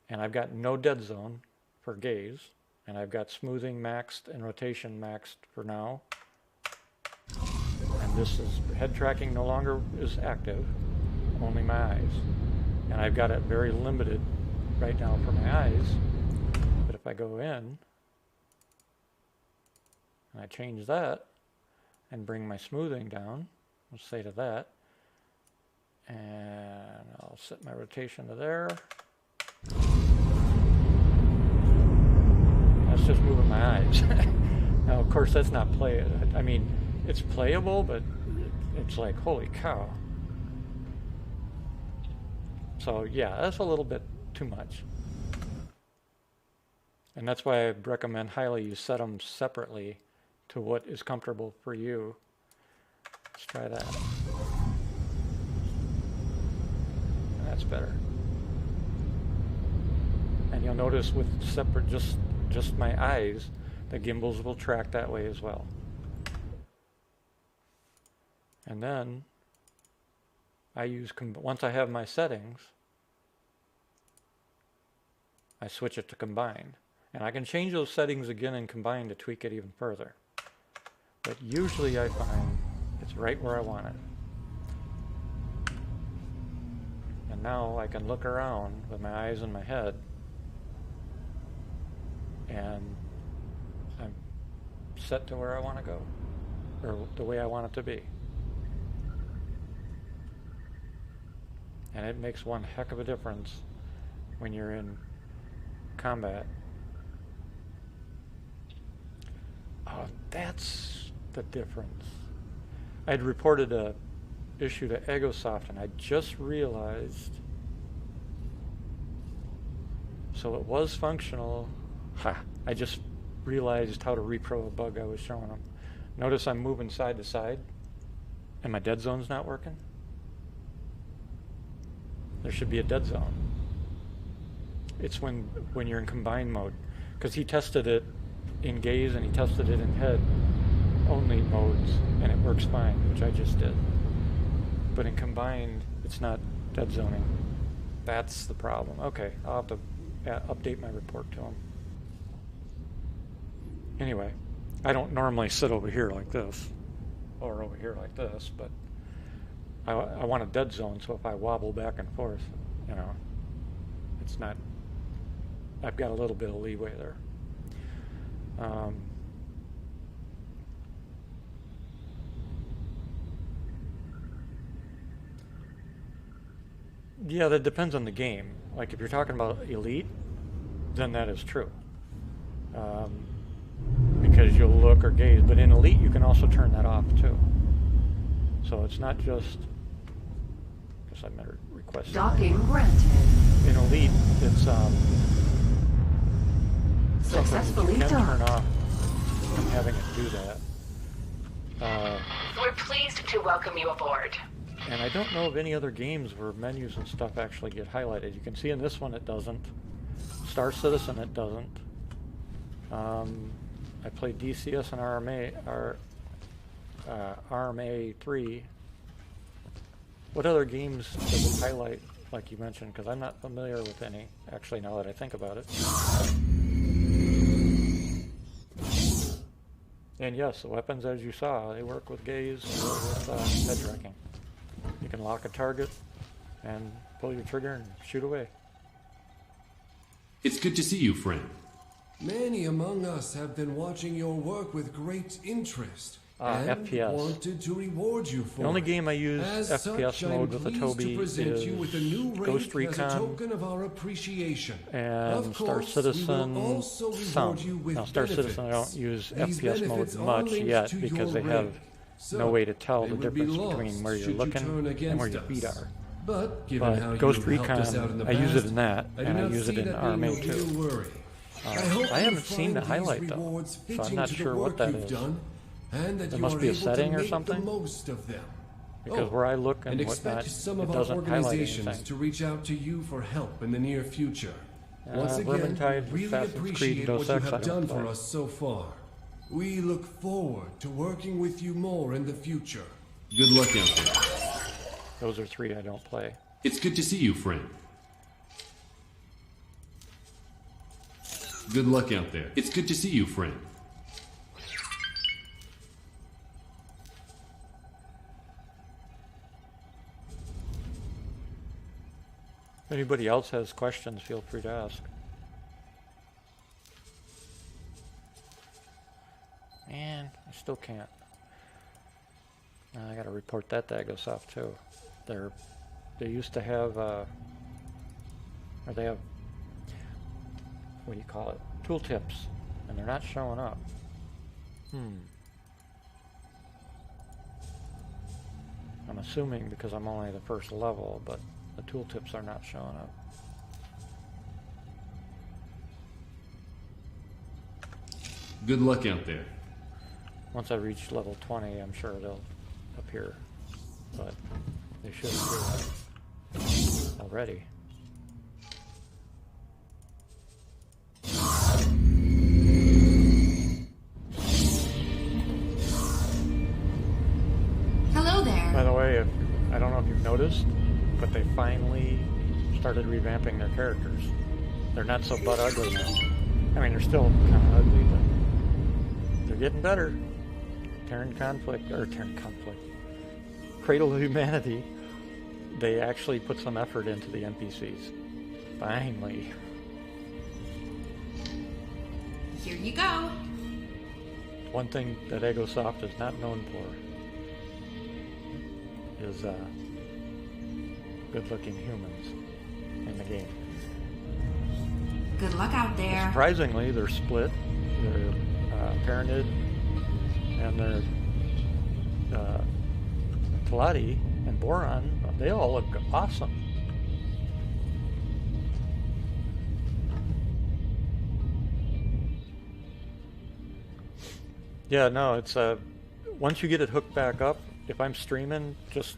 And I've got no dead zone for gaze. And I've got smoothing maxed and rotation maxed for now. And this is head tracking no longer is active, only my eyes. And I've got it very limited right now for my eyes. But if I go in and I change that and bring my smoothing down, let's say to that, and I'll set my rotation to there. That's just moving my eyes. Now, of course, that's not I mean, it's playable, but it's like, holy cow. So, yeah, that's a little bit too much. And that's why I recommend highly you set them separately to what is comfortable for you. Let's try that. That's better. And you'll notice with separate, just my eyes, the gimbals will track that way as well. And then I use, once I have my settings, I switch it to combined. And I can change those settings again in combined to tweak it even further. But usually I find it's right where I want it. And now I can look around with my eyes in my head, and I'm set to where I want to go, or the way I want it to be. And it makes one heck of a difference when you're in combat. Oh, that's the difference. I'd reported a issue to Egosoft, and I just realized, so it was functional. I just realized how to repro a bug I was showing them. Notice I'm moving side to side, and my dead zone's not working. There should be a dead zone. It's when you're in combined mode, because he tested it in gaze and he tested it in head only modes, and it works fine, which I just did. But in combined, it's not dead zoning. That's the problem. Okay, I'll have to update my report to him. Anyway, I don't normally sit over here like this, or over here like this, but I want a dead zone, so if I wobble back and forth, you know, it's not, I've got a little bit of leeway there. Yeah, that depends on the game. Like if you're talking about Elite, then that is true. Because you'll look or gaze, but in Elite you can also turn that off too. So it's not just, I guess I better request Docking granted. in Elite, it's Successfully you can done. turn off from having it do that. We're pleased to welcome you aboard. And I don't know of any other games where menus and stuff actually get highlighted. You can see in this one it doesn't. Star Citizen it doesn't. I played DCS and RMA 3. What other games does it highlight, like you mentioned? Because I'm not familiar with any, actually, now that I think about it. And yes, the weapons, as you saw, they work with gaze or with head tracking. You can lock a target and pull your trigger and shoot away. It's good to see you, friend. Many among us have been watching your work with great interest and FPS. wanted to reward you for The only it. game I use As FPS such, mode I'm with a pleased to Tobii present you with a new is rank Ghost as a Recon token of our appreciation. and Of Star course, Citizen we will also some. reward you with Now Star benefits. Citizen I don't use These FPS benefits mode are much linked yet to because your they have rank. So, no way to tell they the would be difference lost between where you're should you looking turn and where against your feet us. are. But given how But Ghost you have helped us Recon, out in the I use past, it in that, I do and I not use see it in that being RMA no real 2. worry. hope I you haven't seen the find highlight these though, rewards so I'm fitting not to the sure what work that you've is. done, and that There you must are be a able setting to or make something? the most of them. Because where I look and expect whatnot, some it of our doesn't highlight organizations anything. to reach out to you for help in the near future. Once again, Vermintide, we really Assassin's Creed, appreciate what Deus you Ex, I have don't done play. for us so far. We look forward to working with you more in the future. Good luck out there. Those are 3 I don't play. It's good to see you, friend. Good luck out there. It's good to see you, friend. If anybody else has questions, feel free to ask. Man, I still can't. I gotta report that to Egosoft too. They used to have, or they have, what do you call it? Tooltips, and they're not showing up. I'm assuming because I'm only the first level, but the tooltips are not showing up. Good luck out there. Once I reach level 20, I'm sure they'll appear. But they should appear already. Hello there. By the way, I don't know if you've noticed, but they finally started revamping their characters. They're not so butt ugly now. I mean, they're still kind of ugly, but they're getting better. Terran Conflict, Cradle of Humanity, they actually put some effort into the NPCs. Finally. Here you go. One thing that EgoSoft is not known for is good-looking humans in the game. Good luck out there. Surprisingly, they're split. They're Paranid and they're Talati and Boron. They all look awesome. Yeah, no, it's once you get it hooked back up, if I'm streaming, just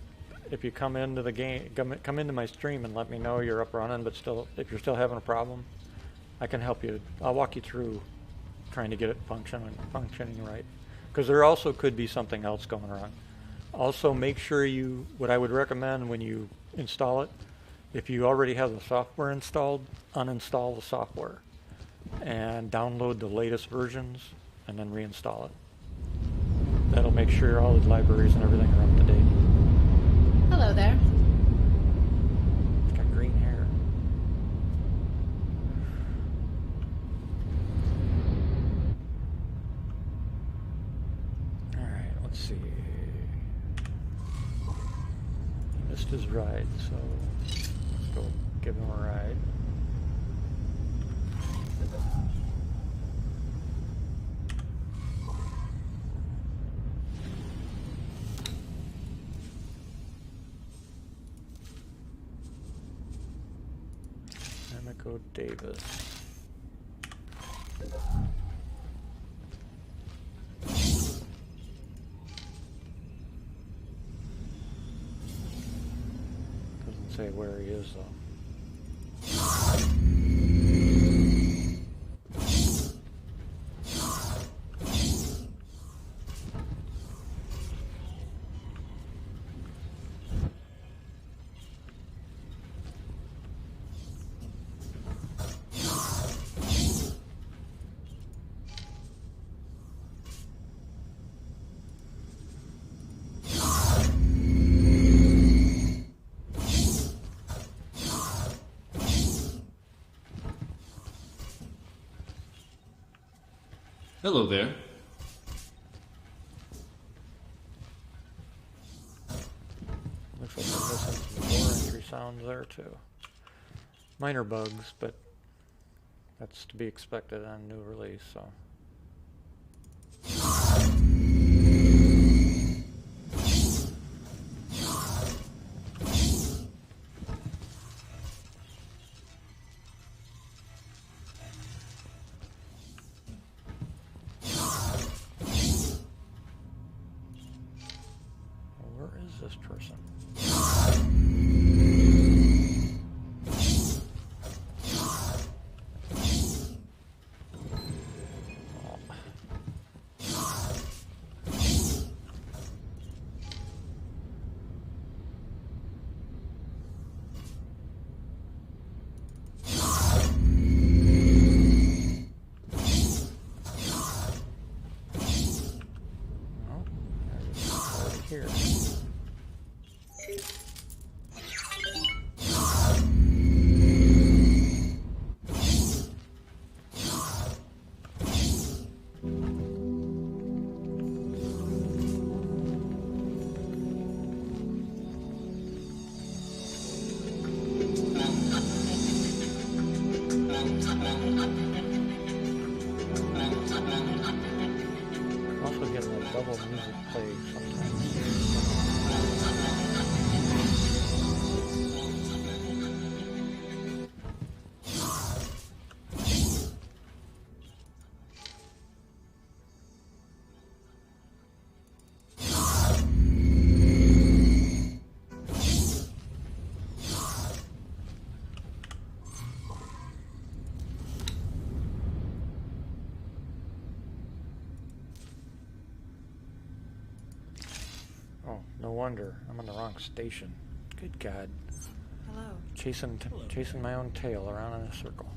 if you come into the game, come into my stream and let me know you're up running, but still, if you're still having a problem, I can help you. I'll walk you through trying to get it functioning right. Because there also could be something else going wrong. Also, make sure what I would recommend when you install it, if you already have the software installed, uninstall the software and download the latest versions and then reinstall it. That'll make sure all the libraries and everything are up to date. Hello there. It's got green hair. Alright, let's see. He missed his ride, so let's go give him a ride. Go Davis. Doesn't say where he is though. Hello there. Looks like there's missing some door entry sounds there too. Minor bugs, but that's to be expected on new release, so. This person. Here. Also getting a double music played sometimes. wonder. I'm on the wrong station. Good God. Hello. Chasing my own tail around in a circle.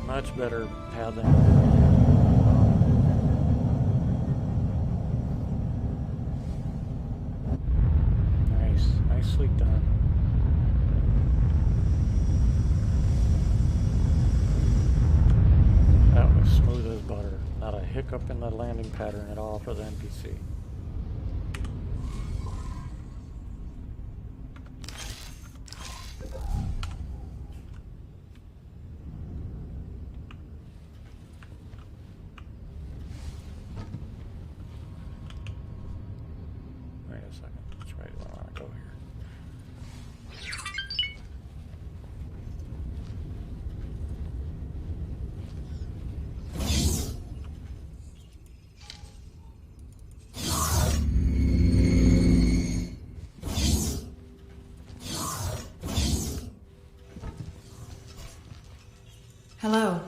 Much better pathing. Nice. Nicely done. That was smooth as butter. Not a hiccup in the landing pattern at all for the NPC. Hello.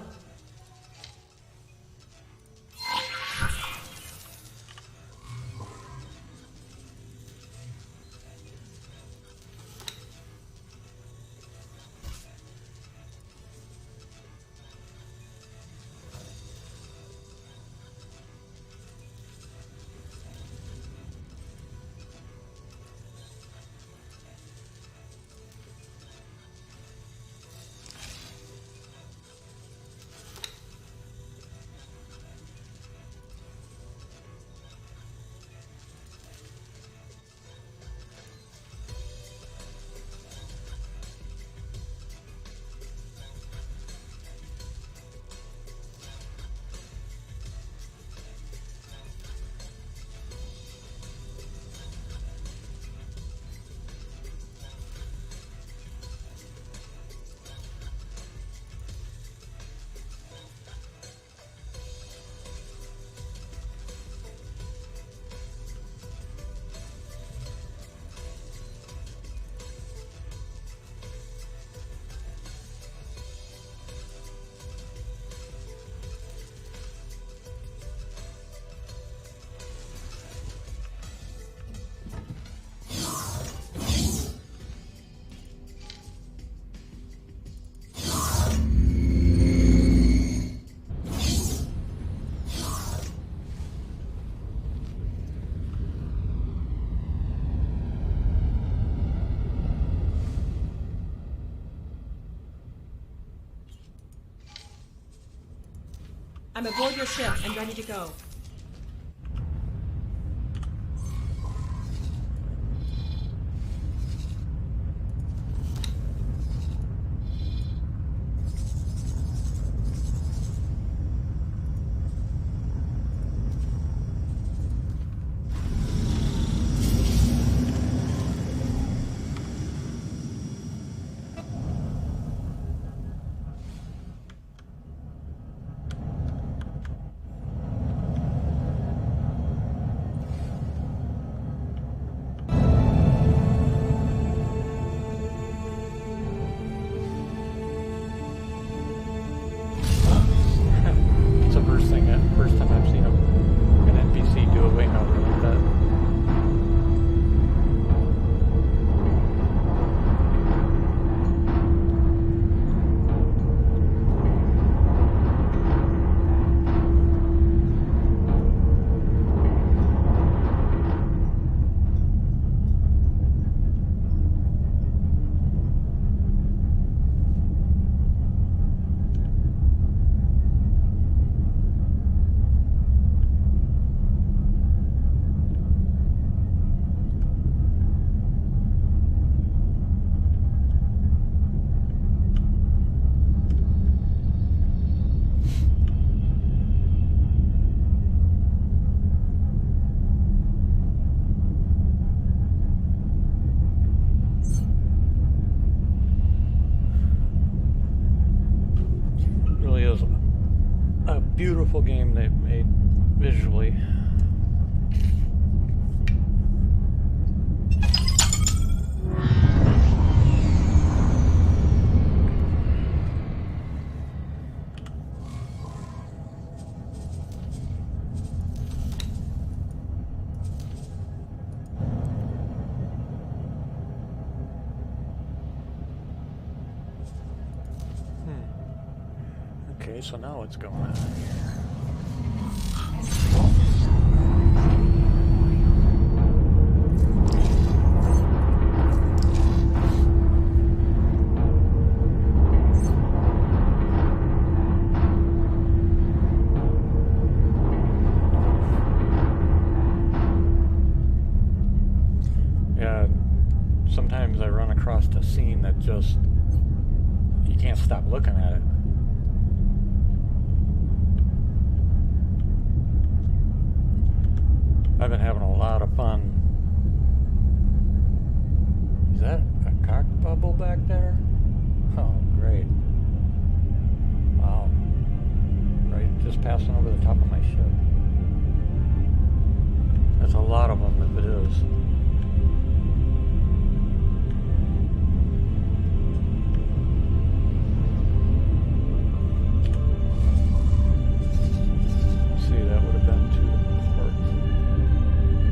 I'm aboard your ship and ready to go. a beautiful game they've made visually. Okay, so now what's going on here? Yeah, sometimes I run across a scene that just, you can't stop looking at it. I've been having a lot of fun. Is that a cock bubble back there? Oh, great. Wow. Right, just passing over the top of my ship. That's a lot of them if it is. See, that would have been too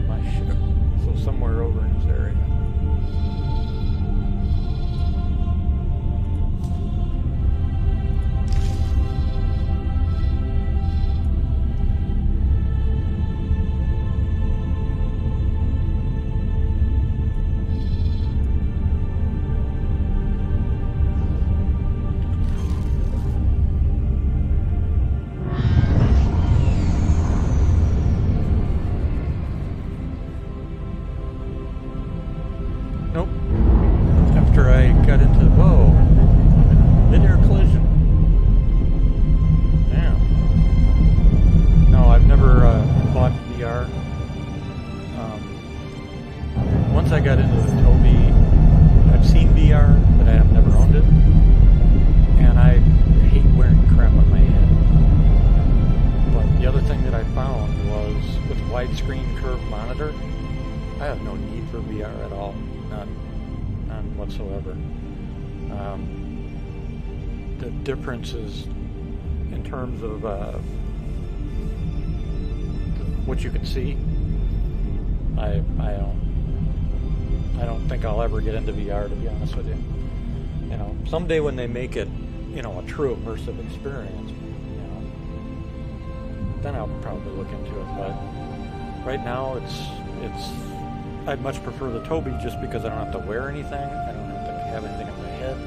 my ship. So somewhere over in this area. Nope. After I got into, whoa, mid-air collision. Damn. No, I've never bought VR. Once I got into the Tobii, I've seen VR, but I have never owned it. And I hate wearing crap on my head. But the other thing that I found was with widescreen curved monitor, I have no need for VR at all. None whatsoever. The difference is in terms of what you can see. I don't think I'll ever get into VR, to be honest with you. You know, someday when they make it, you know, a true immersive experience, you know, then I'll probably look into it. But right now, it's. I'd much prefer the Tobii just because I don't have to wear anything. I don't have to have anything on my head.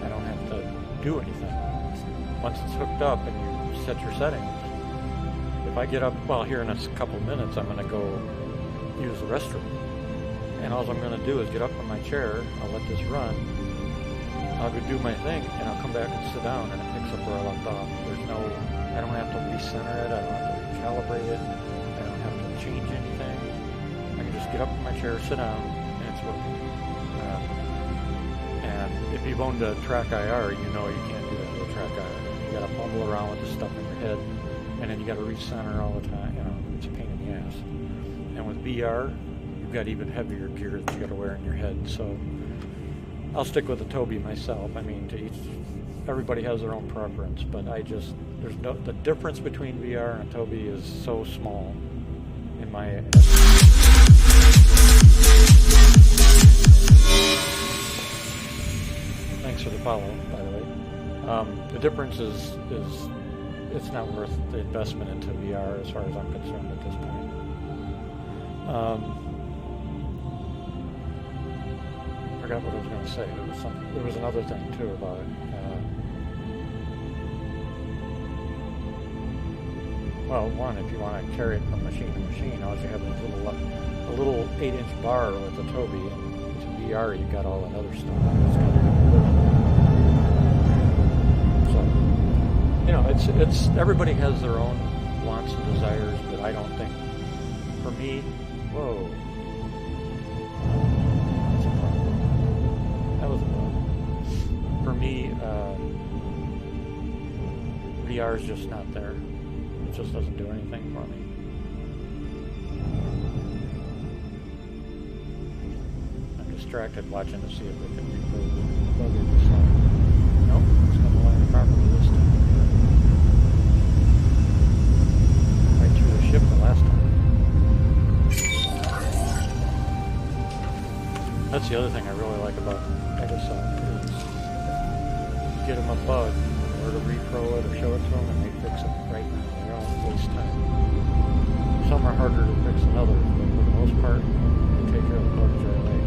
I don't have to do anything. Once it's hooked up and you set your settings, if I get up, well, here in a couple minutes, I'm going to go use the restroom. And all I'm going to do is get up from my chair, I'll let this run, I'll go do my thing, and I'll come back and sit down, and it picks up where I left off. I don't have to recenter it, I don't have to recalibrate it, I don't have to change anything. I can just get up from my chair, sit down, and it's working. And if you've owned a Track IR, you know you can't do that with a Track IR. You gotta fumble around with the stuff in your head, and then you gotta recenter all the time. You know, it's a pain in the ass. And with VR, you've got even heavier gear that you gotta wear in your head. So I'll stick with the Tobii myself. I mean, to each, everybody has their own preference, but the difference between VR and a Tobii is so small in my estimation. Thanks for the follow, by the way. The difference is it's not worth the investment into VR as far as I'm concerned at this point. I forgot what I was going to say. There was another thing too about it. Well, one, if you want to carry it from machine to machine, all you have is a little 8-inch bar with the Tobii, and with VR you got all that other stuff. So, you know, it's everybody has their own wants and desires, but I don't think, for me, whoa, that's a problem. That was a problem. For me, VR is just not there. It just doesn't do anything for me. I'm distracted watching to see if we can replug it this time. Nope, it's going to land properly this time. Right through the ship the last time. That's the other thing I really like about Pegasoft is you get them a bug, or to repro it or show it to them, and they fix it right now. They don't waste time. Some are harder to fix than others, but for the most part, they take care of the bugs right away.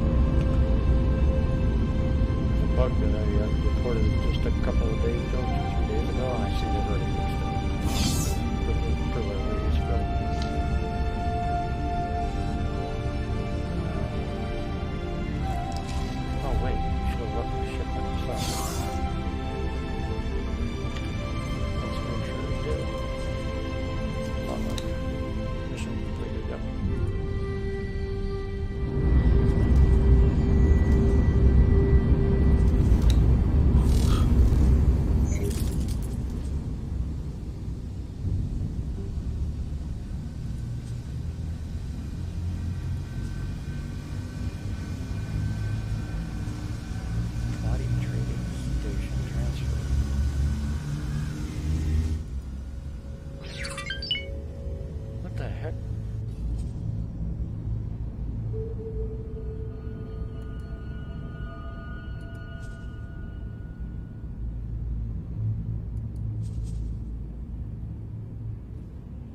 There's a bug that I reported just a couple of days ago, 2-3 days ago, and I see they've already fixed it. For the release build. Oh wait, you should have left the ship by itself. Let's make sure it did. Mission completed, yep. Body trading station transfer. What the heck?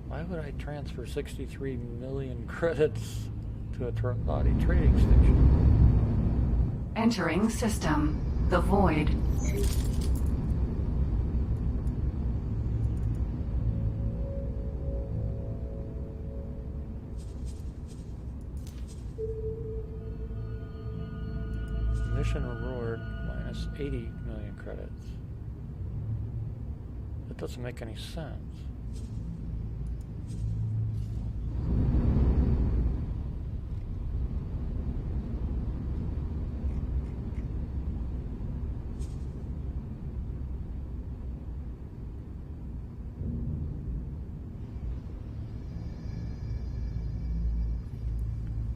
Why would I transfer 63 million credits to a body trading station? Entering system. The Void. Mission reward minus 80 million credits. That doesn't make any sense.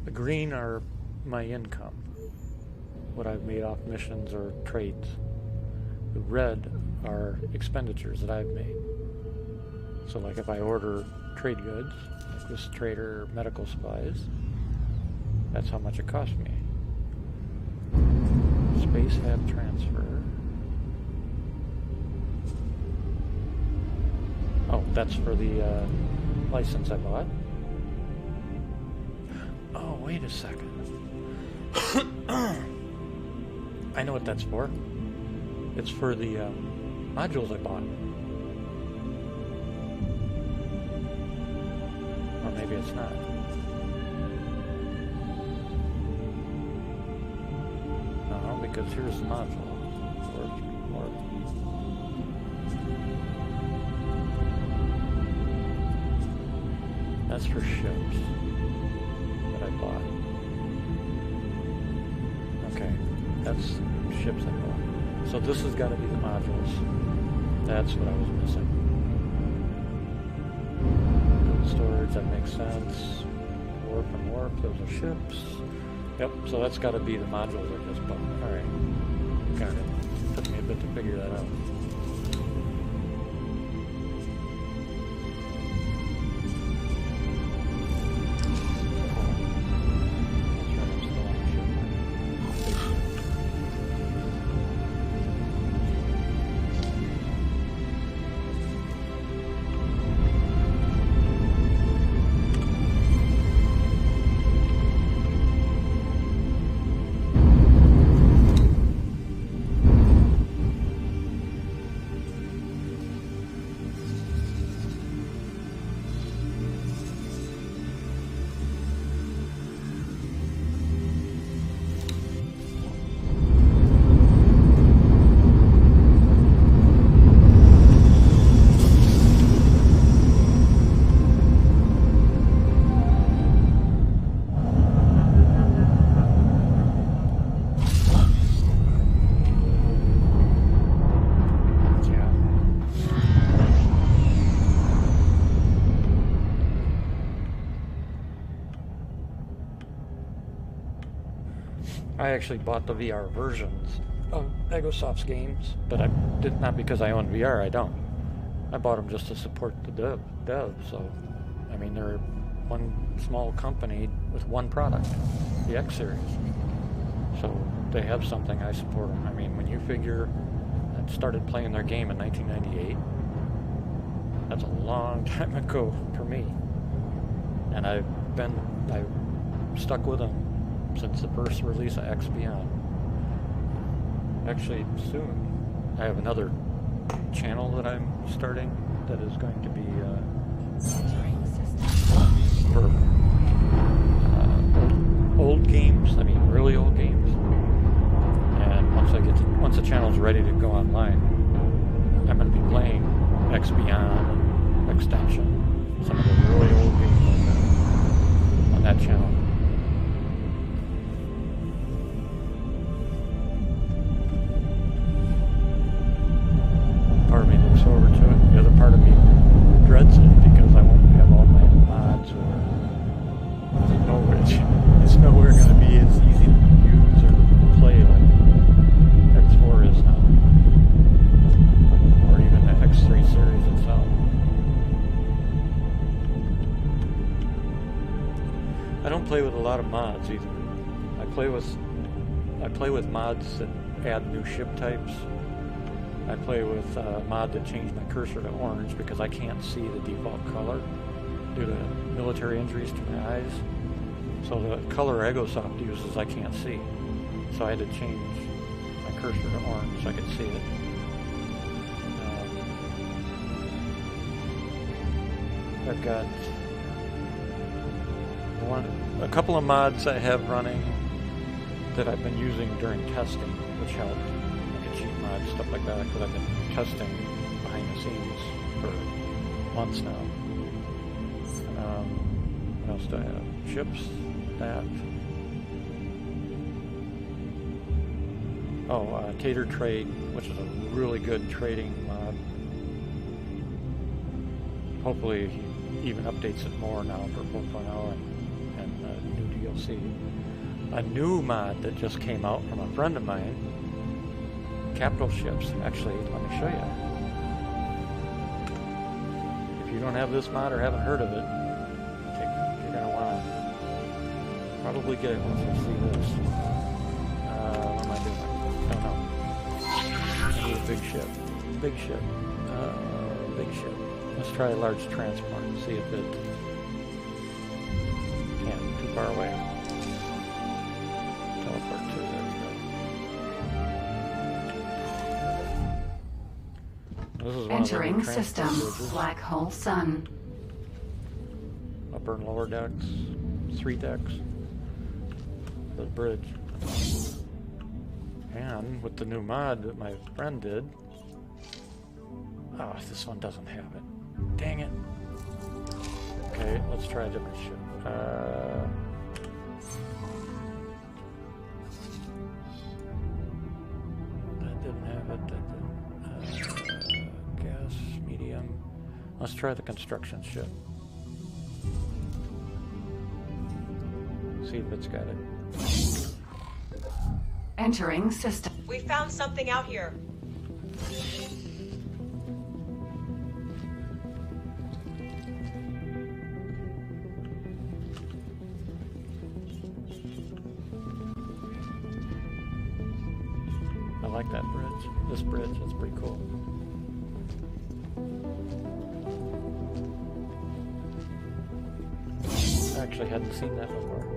The green are my income, what I've made off missions or trades. The red are expenditures that I've made. So like if I order trade goods, like this trader medical supplies, that's how much it cost me. Space Hab transfer. Oh, that's for the license I bought. Oh, wait a second. I know what that's for. It's for the modules I bought. Or maybe it's not. No, because here's the module. Or that's for ships that I bought. Okay, that's ships I bought. So this has got to be the modules. That's what I was missing. Good storage, that makes sense. Warp and warp, those are ships. Yep, so that's got to be the modules I just bought. Alright, got it. Took me a bit to figure that out. I actually bought the VR versions of Egosoft's games, but I did not because I own VR. I don't. I bought them just to support the devs. So, I mean, they're one small company with one product, the X series. So they have something. I support them. I mean, when you figure I started playing their game in 1998, that's a long time ago for me, and I've stuck with them since the first release of X Beyond. Actually, soon I have another channel that I'm starting that is going to be for old games. I mean, really old games. And once the channel's ready to go online, I'm going to be playing X Beyond, Extension, some of the really old games like that on that channel. Part of me looks forward to it. The other part of me dreads it because I won't have all my mods, or it's nowhere going to be as easy to use or play like X4 is now, or even the X3 series itself. I don't play with a lot of mods either. I play with mods that add new ship types. I play with a mod that changed my cursor to orange because I can't see the default color due to military injuries to my eyes. So the color Egosoft uses I can't see. So I had to change my cursor to orange so I could see it. I've got a couple of mods I have running that I've been using during testing, which helped. Like a cheat mod, stuff like that, because I've been testing behind the scenes for months now. What else do I have? Ships, that. Oh, Tater Trade, which is a really good trading mod. Hopefully he even updates it more now for 4.0 and new DLC. A new mod that just came out from a friend of mine, Capital Ships. Actually, let me show you. If you don't have this mod or haven't heard of it, you're going to want to probably get it once you see this. What am I doing? Don't know. I need a big ship. Big ship. Big ship. Let's try a large transport and see if it can't. Too far away. Teleport to there. This is one Entering of the system. bridges. Black hole sun. Upper and lower decks. 3 decks. The bridge. And with the new mod that my friend did. Oh, this one doesn't have it. Dang it. Okay, let's try a different ship. That didn't have it. That didn't. Gas, medium. Let's try the construction ship. See if it's got it. Entering system. We found something out here. I like that bridge. This bridge is pretty cool. I actually hadn't seen that before.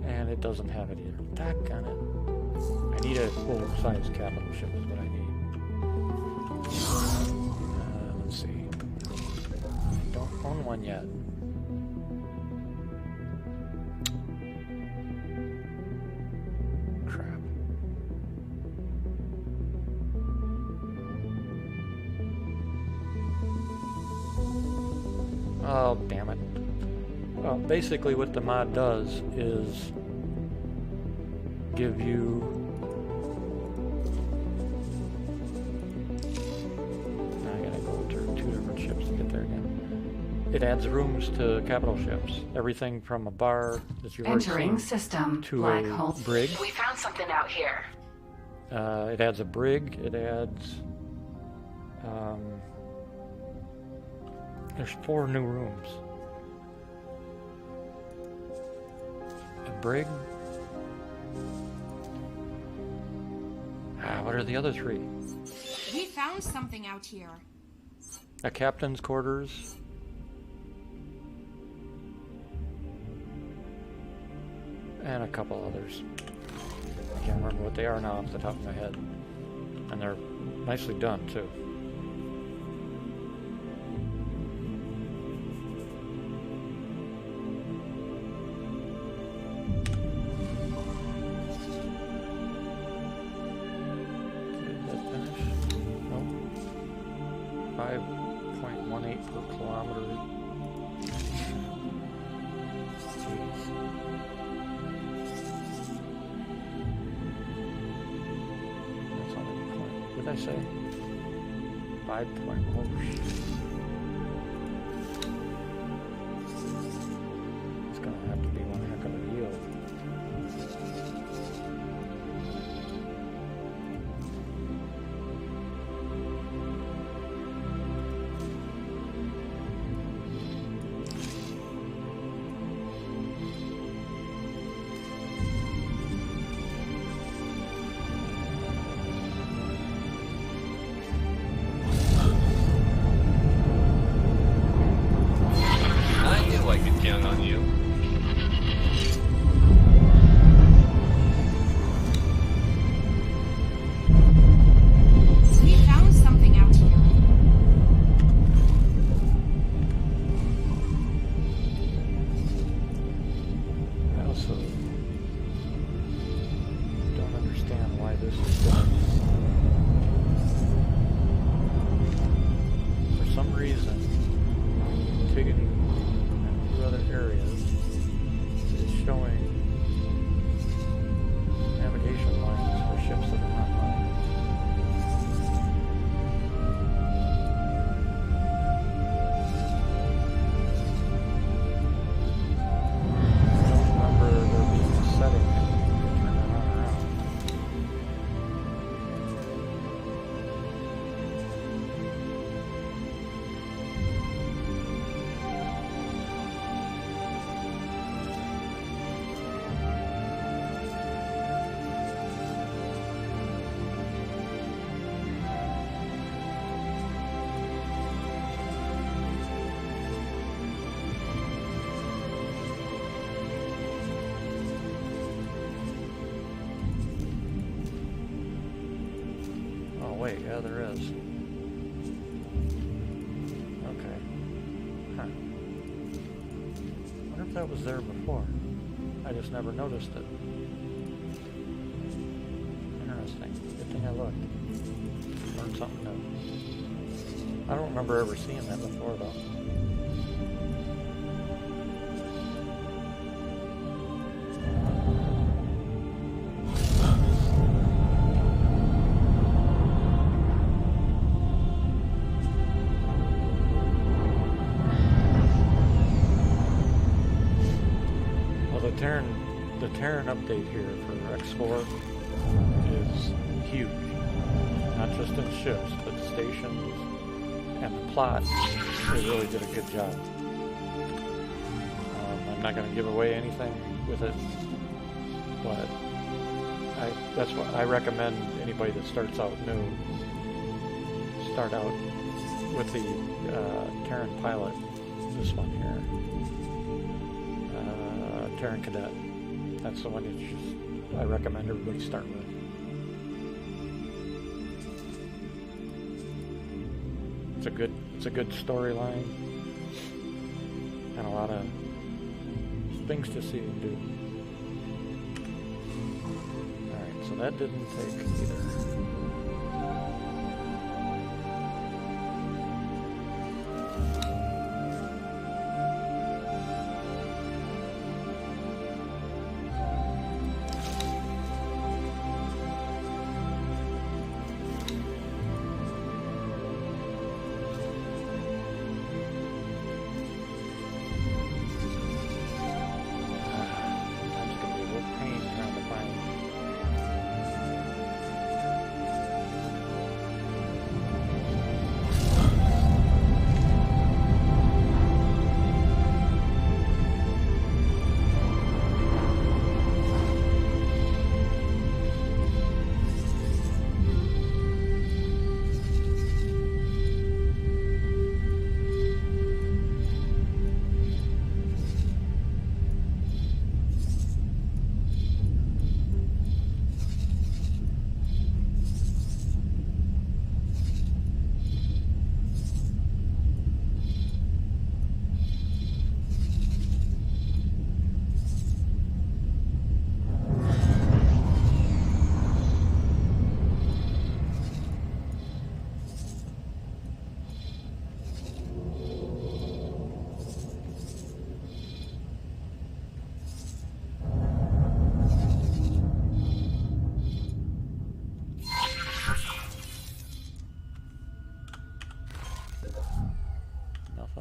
And it doesn't have it either. Doggone it. I need a full-size capital ship is what I need. Let's see. I don't own one yet. Crap. Oh, damn it. Well, basically what the mod does is give you I gotta go to 2 different ships to get there again. It adds rooms to capital ships. Everything from a bar that you've already Entering seen system. to Black a hole. brig. We found something out here. It adds a brig. It adds. There's 4 new rooms. A brig. What are the other 3? We found something out here. A captain's quarters. And a couple others. I can't remember what they are now off the top of my head. And they're nicely done too. Did that finish? Nope. 5.18 per kilometer. Jeez. What did I say? 5 point. Oh shit. It's gonna have to be one heck of a yield. wait, yeah, there is. Okay. Huh. I wonder if that was there before. I just never noticed it. Interesting. Good thing I looked. Learned something new. I don't remember ever seeing that before, though. The Terran update here for X4 is huge. Not just in ships, but stations and the plot. They really did a good job. I'm not going to give away anything with it, but that's what I recommend anybody that starts out new. Start out with the Terran pilot. This one here. Terran Cadet. That's the one I recommend everybody start with. It's a good storyline and a lot of things to see and do. Alright, so that didn't take either.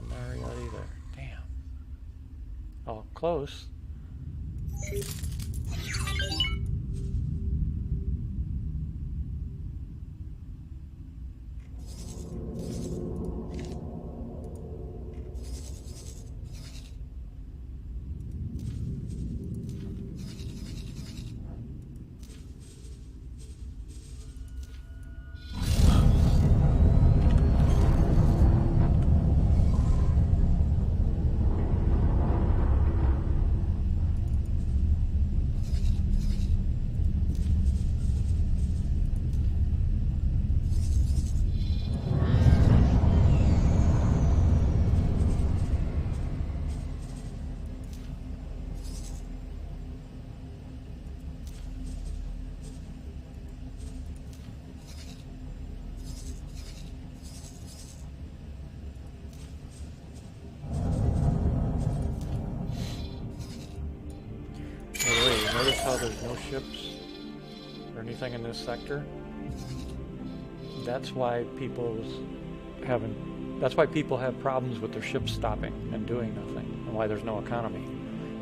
Nothing there yet either. Damn. Oh, close. Notice how there's no ships or anything in this sector? That's why people have problems with their ships stopping and doing nothing, and why there's no economy.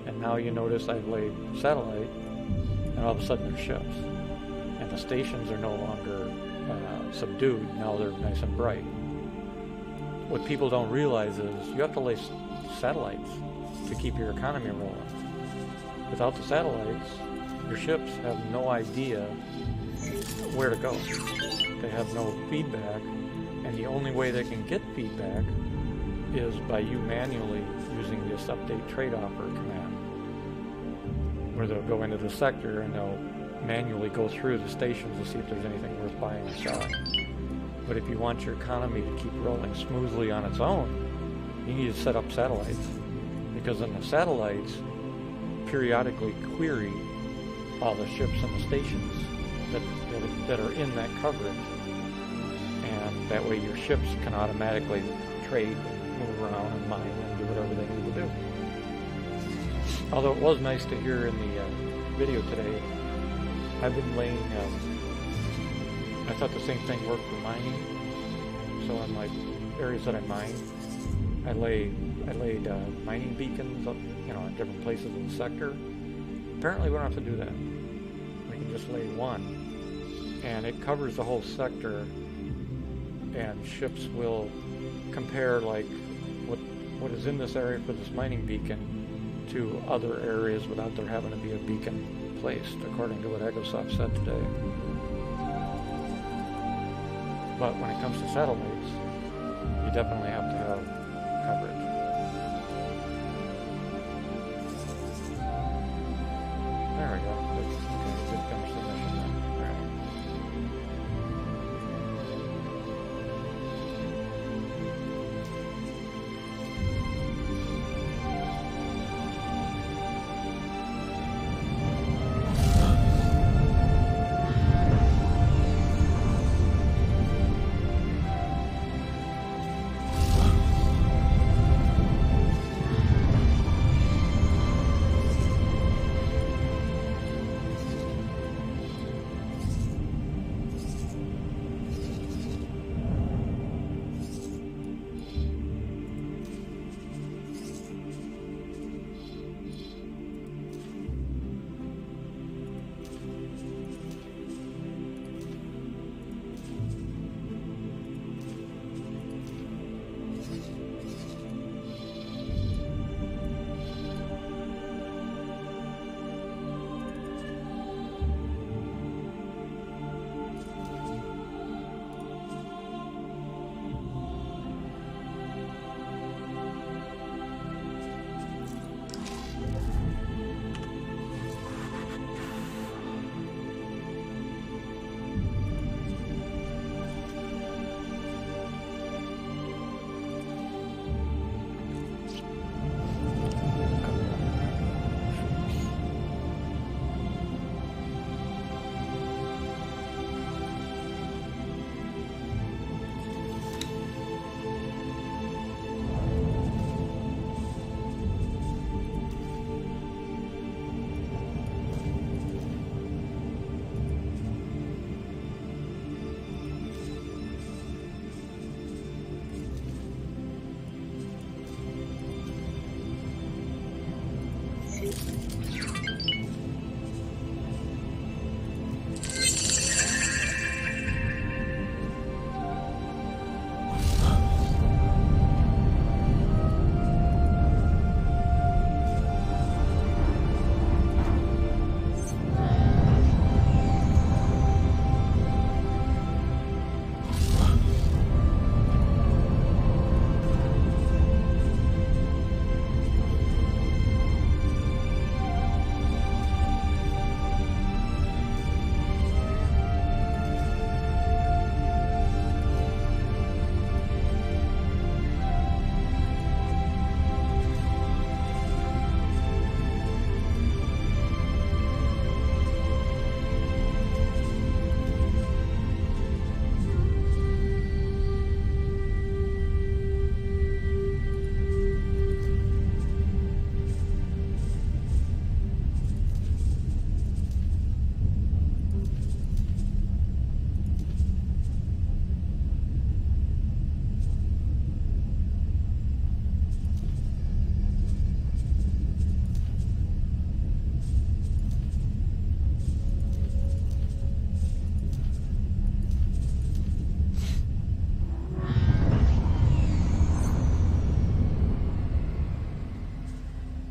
And now you notice I've laid satellite, and all of a sudden there's ships. And the stations are no longer subdued, now they're nice and bright. What people don't realize is you have to lay satellites to keep your economy rolling. Without the satellites, your ships have no idea where to go. They have no feedback, and the only way they can get feedback is by you manually using this update trade offer command, where they'll go into the sector and they'll manually go through the stations to see if there's anything worth buying or selling. But if you want your economy to keep rolling smoothly on its own, you need to set up satellites, because then the satellites periodically query all the ships and the stations that are in that coverage, and that way your ships can automatically trade and move around and mine and do whatever they need to do. Although it was nice to hear in the video today, I've been laying, I thought the same thing worked for mining, so in like areas that I mine, I laid mining beacons up, in different places in the sector. Apparently we don't have to do that. We can just lay one, and it covers the whole sector, and ships will compare like what is in this area for this mining beacon to other areas without there having to be a beacon placed, according to what Egosoft said today. But when it comes to satellites, you definitely have to have coverage. There we go. Good finish the mission then. Alright.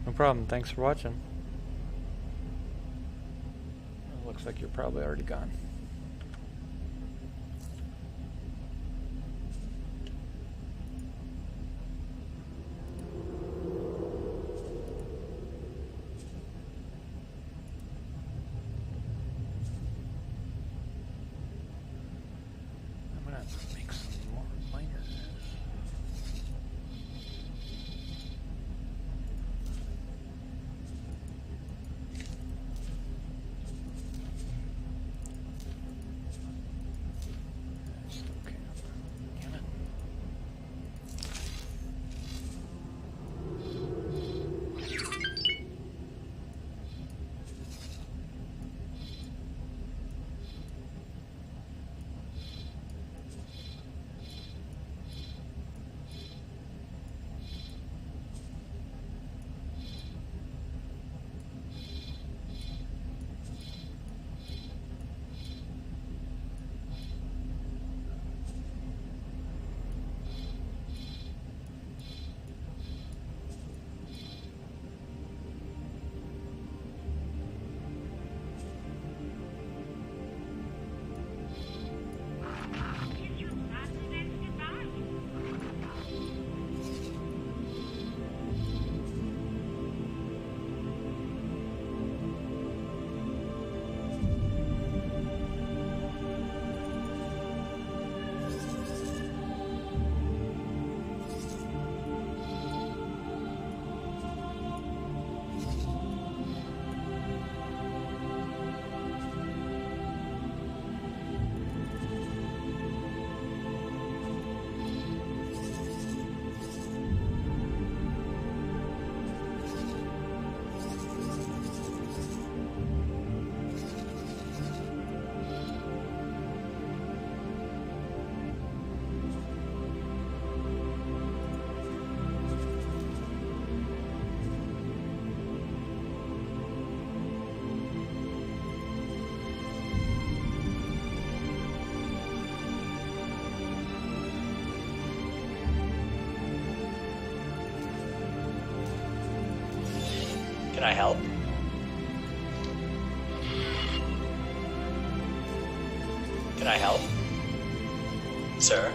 No problem. Thanks for watching. It looks like you're probably already gone. I'm gonna make some more minor. Can I help? Can I help? Sir?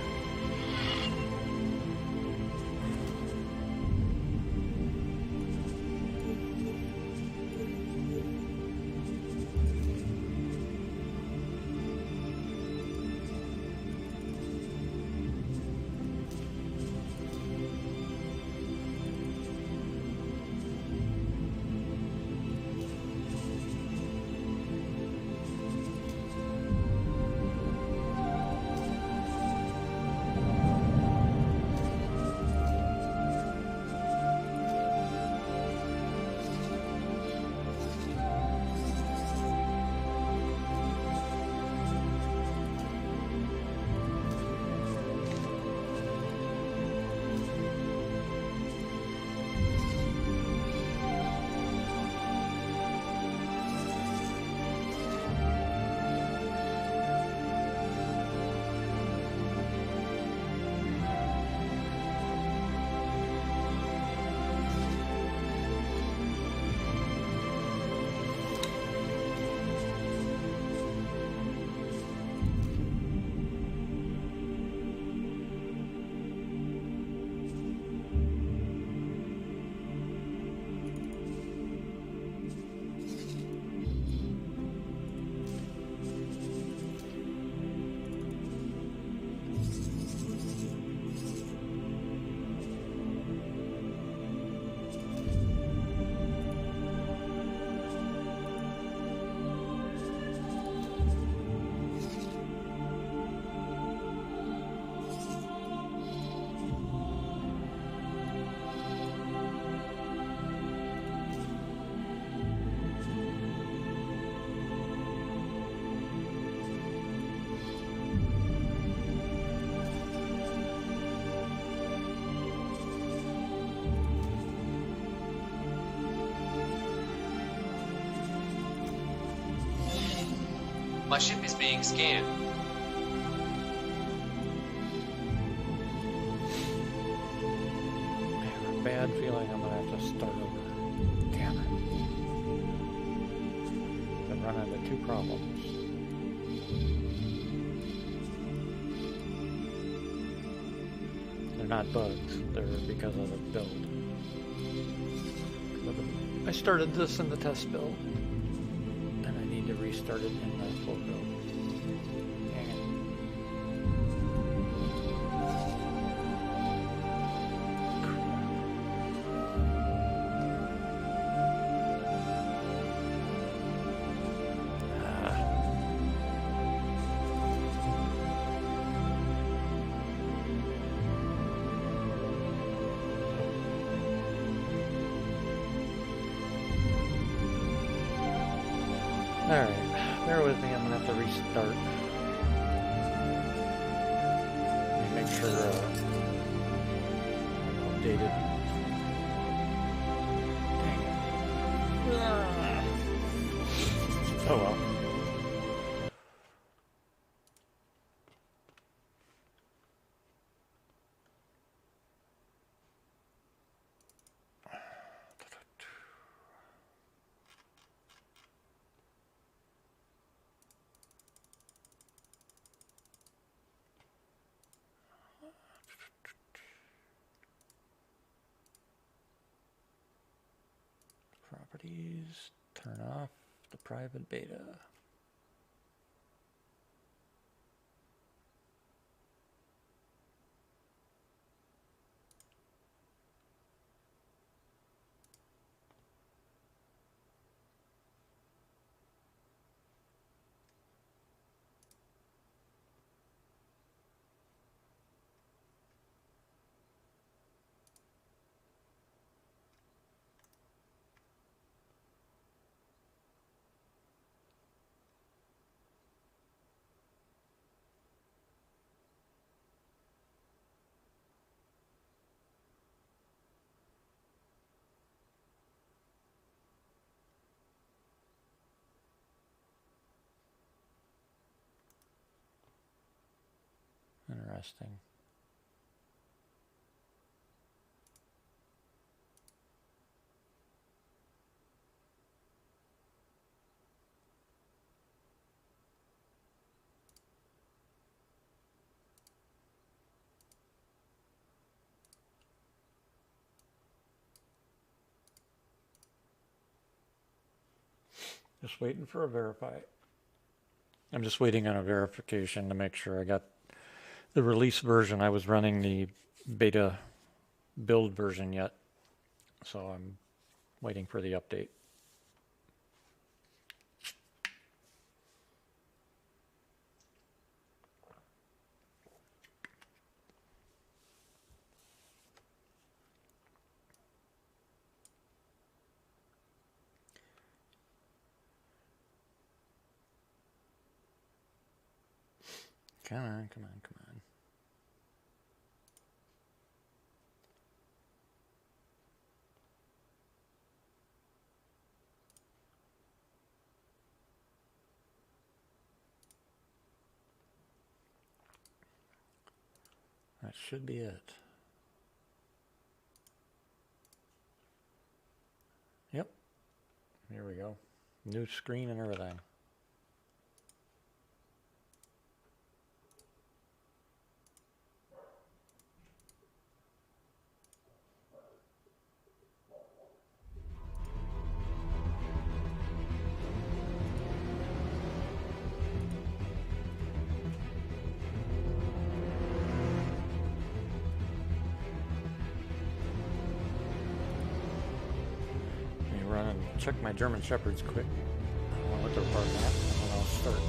My ship is being scanned. I have a bad feeling I'm gonna have to start over. Damn it. I've run into 2 problems. They're not bugs, they're because of the build. I started this in the test build, and I need to restart it in the full build. Dang it. Alright, bear with me, I'm gonna have to restart. Let me make sure I'm updated. Dang it. Oh well. Properties, turn off the private beta. Interesting. Just waiting for a verify. I'm just waiting on a verification to make sure I got the release version. I was running the beta build version yet, so I'm waiting for the update. Come on, come on, come on. That should be it. Yep. Here we go. New screen and everything. Check my German Shepherds quick. I don't know what they're barking at, and then I'll start.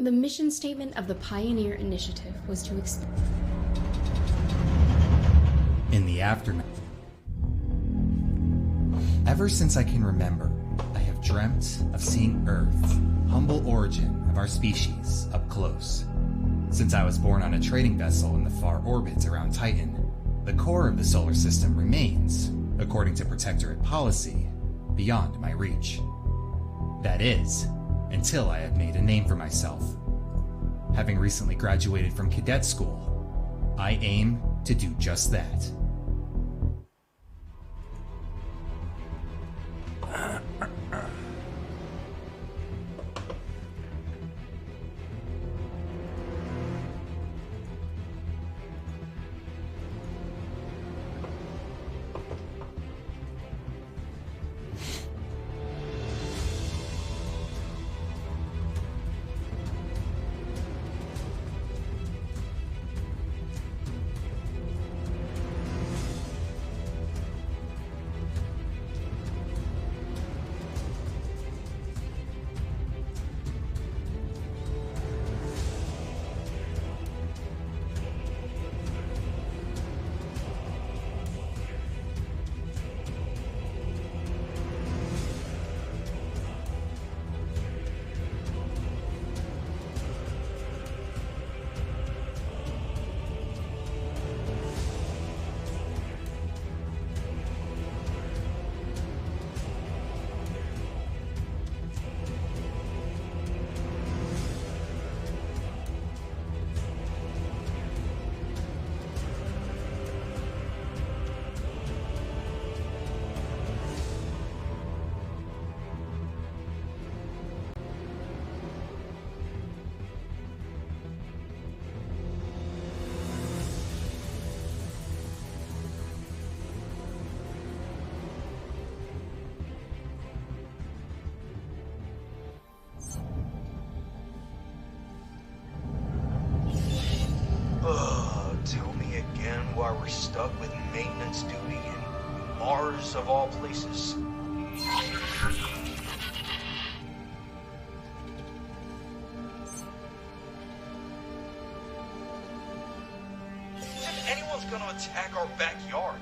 The mission statement of the Pioneer Initiative was to In the aftermath. Ever since I can remember, I have dreamt of seeing Earth, humble origin of our species, up close. Since I was born on a trading vessel in the far orbits around Titan, the core of the solar system remains, according to Protectorate policy, beyond my reach. That is, until I have made a name for myself. Having recently graduated from cadet school, I aim to do just that. Tell me again why we're stuck with maintenance duty in Mars of all places. If anyone's gonna attack our backyard.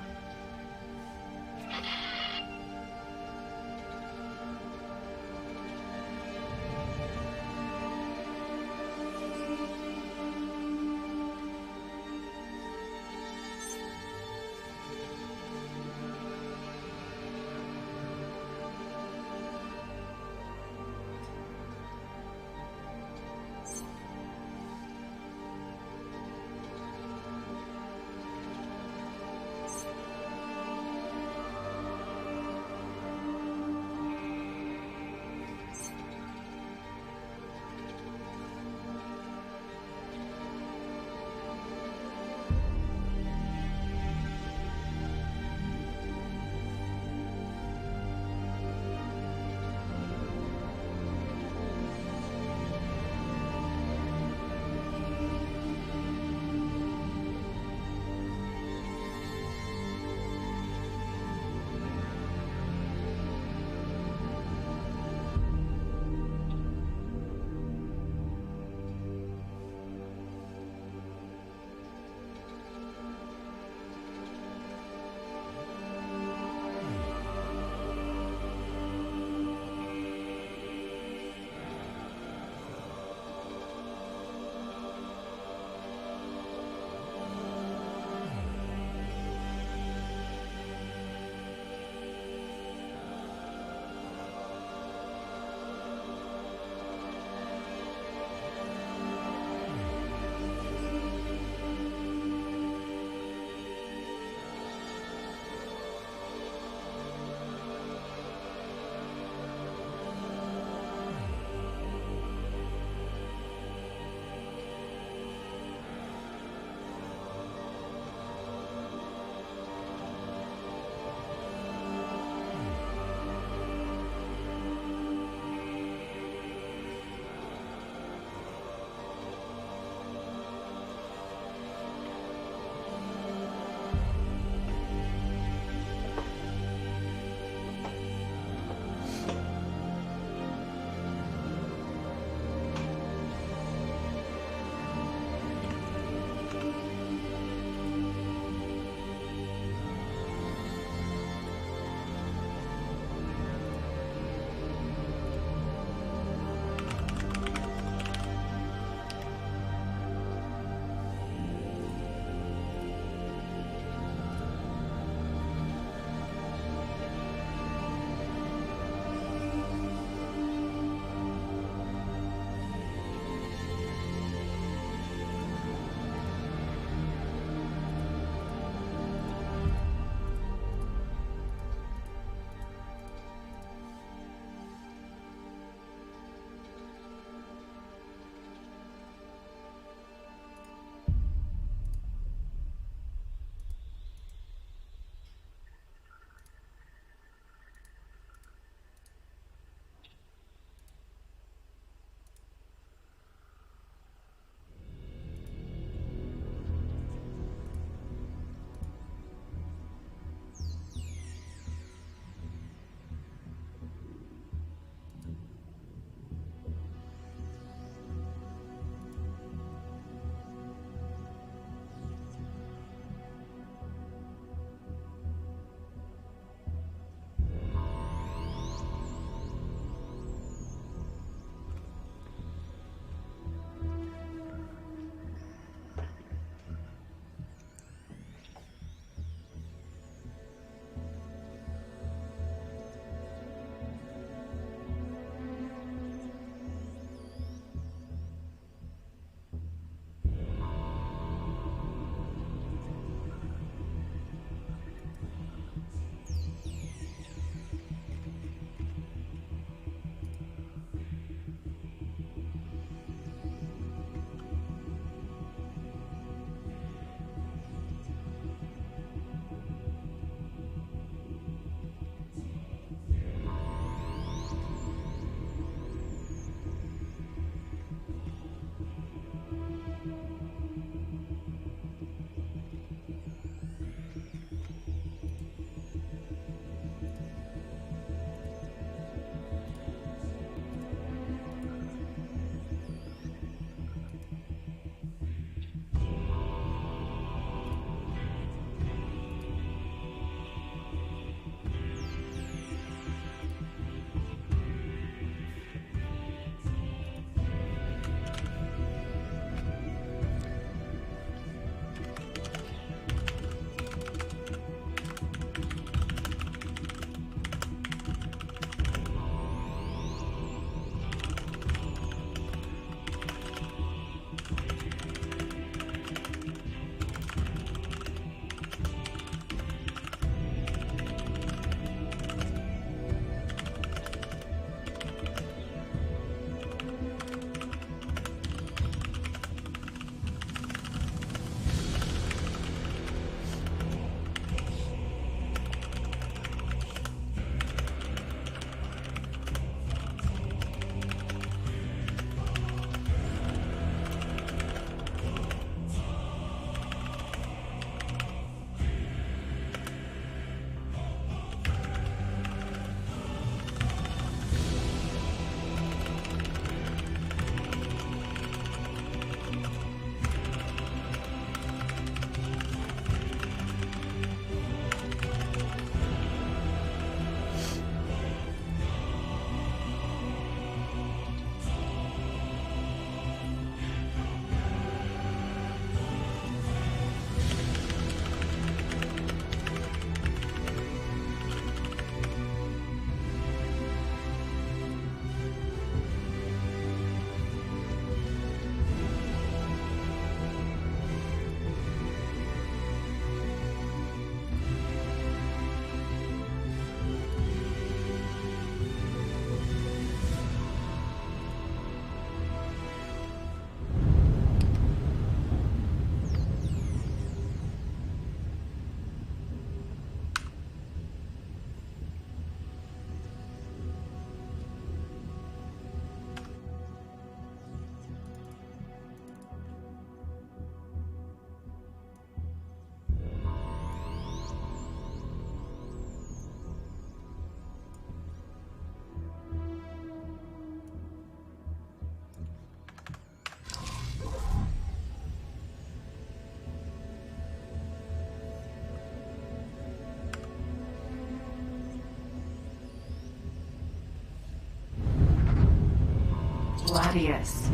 Gladius.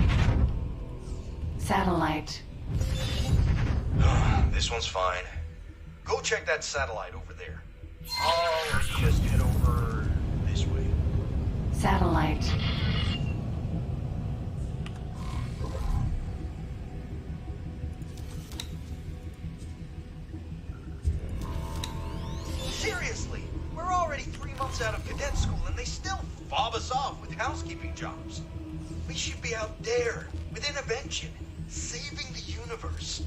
Satellite. This one's fine. Go check that satellite over there. I'll just head over this way. Satellite. Seriously, we're already 3 months out of cadet school and they still fob us off with housekeeping jobs. We should be out there, with intervention, saving the universe.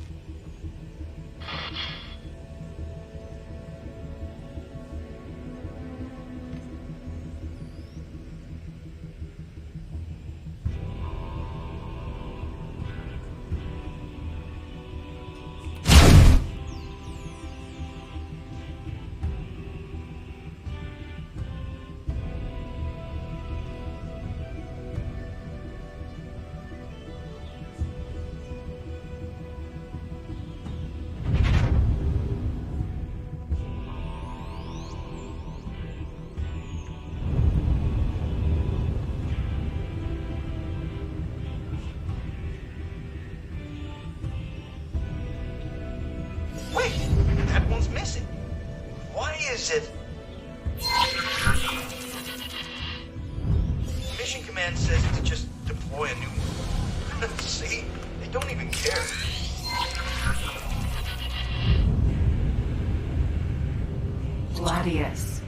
Is it? Mission Command says to just deploy a new one. See? They don't even care. Gladius.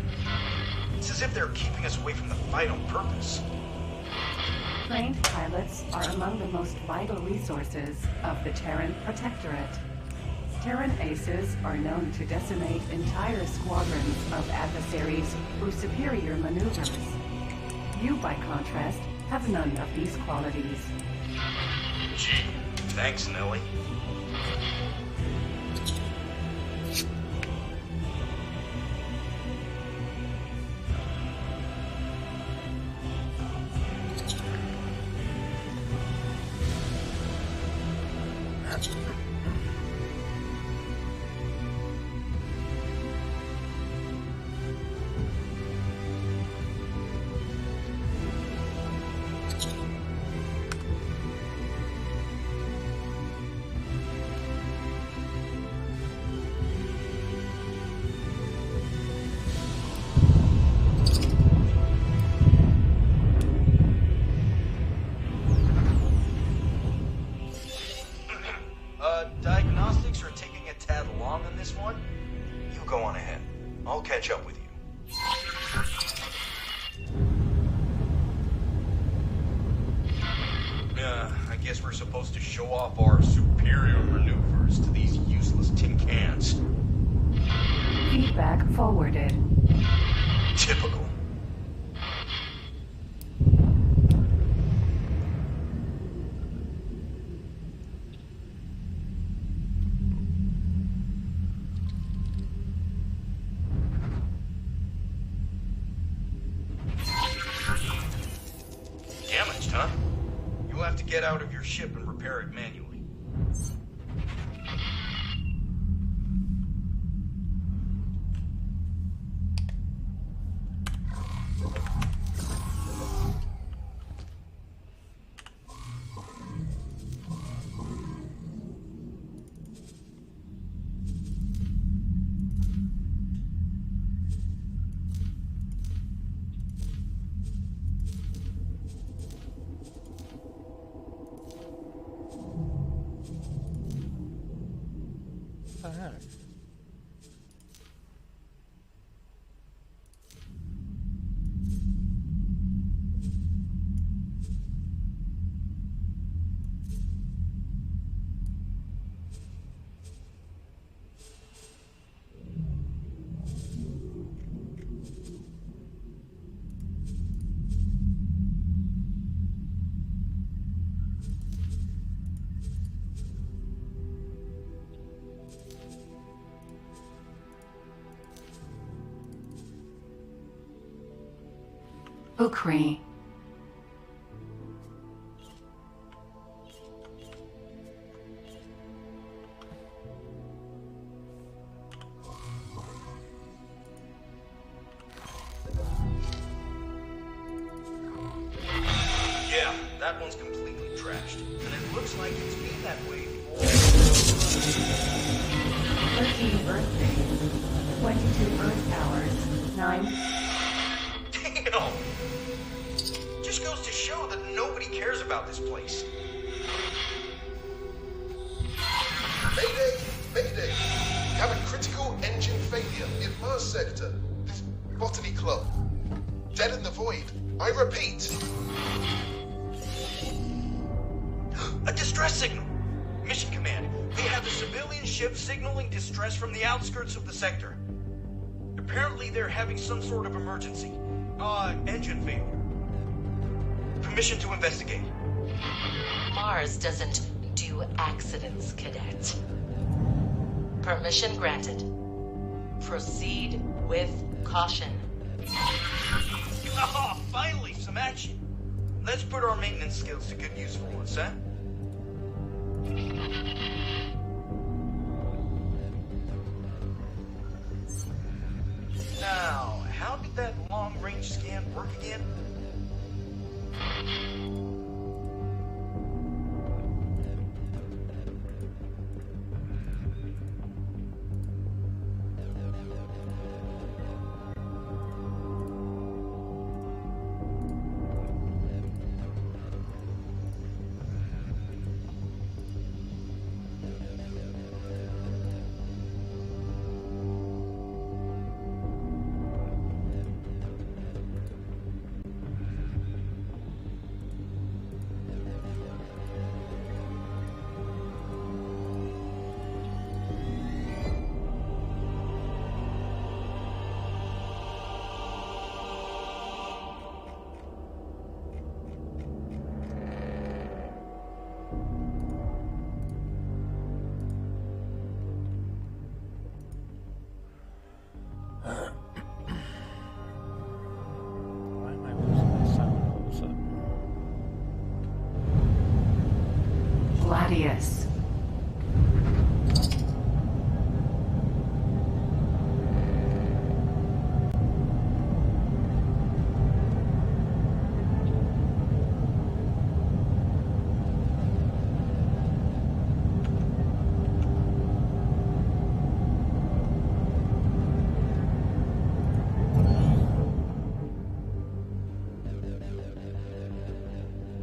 It's as if they're keeping us away from the fight on purpose. Trained pilots are among the most vital resources of the Terran Protectorate. Terran aces are known to decimate entire squadrons of adversaries through superior maneuvers. You, by contrast, have none of these qualities. Gee, thanks, Nellie. Diagnostics are taking a tad long on this one. You go on ahead. I'll catch up with you. I guess we're supposed to show off our superior maneuvers to these useless tin cans. Feedback forwarded. Typical. Damaged, huh? You'll have to get out of your ship and repair it manually. Ukri. Yeah, that that one's completely trashed. And it looks like it's been that way for 13 Earth days, 22 Earth hours, 9. Damn! Just goes to show that nobody cares about this place. Mayday! Mayday! We have a critical engine failure in Mars sector. This Botany Club. Dead in the void. I repeat. A distress signal! Mission Command, we have a civilian ship signaling distress from the outskirts of the sector. Apparently they're having some sort of emergency. Engine failure. Permission to investigate. Mars doesn't do accidents, Cadet. Permission granted. Proceed with caution. Oh, finally, some action. Let's put our maintenance skills to good use for once, huh? Now, how did that long-range scan work again? Gladius.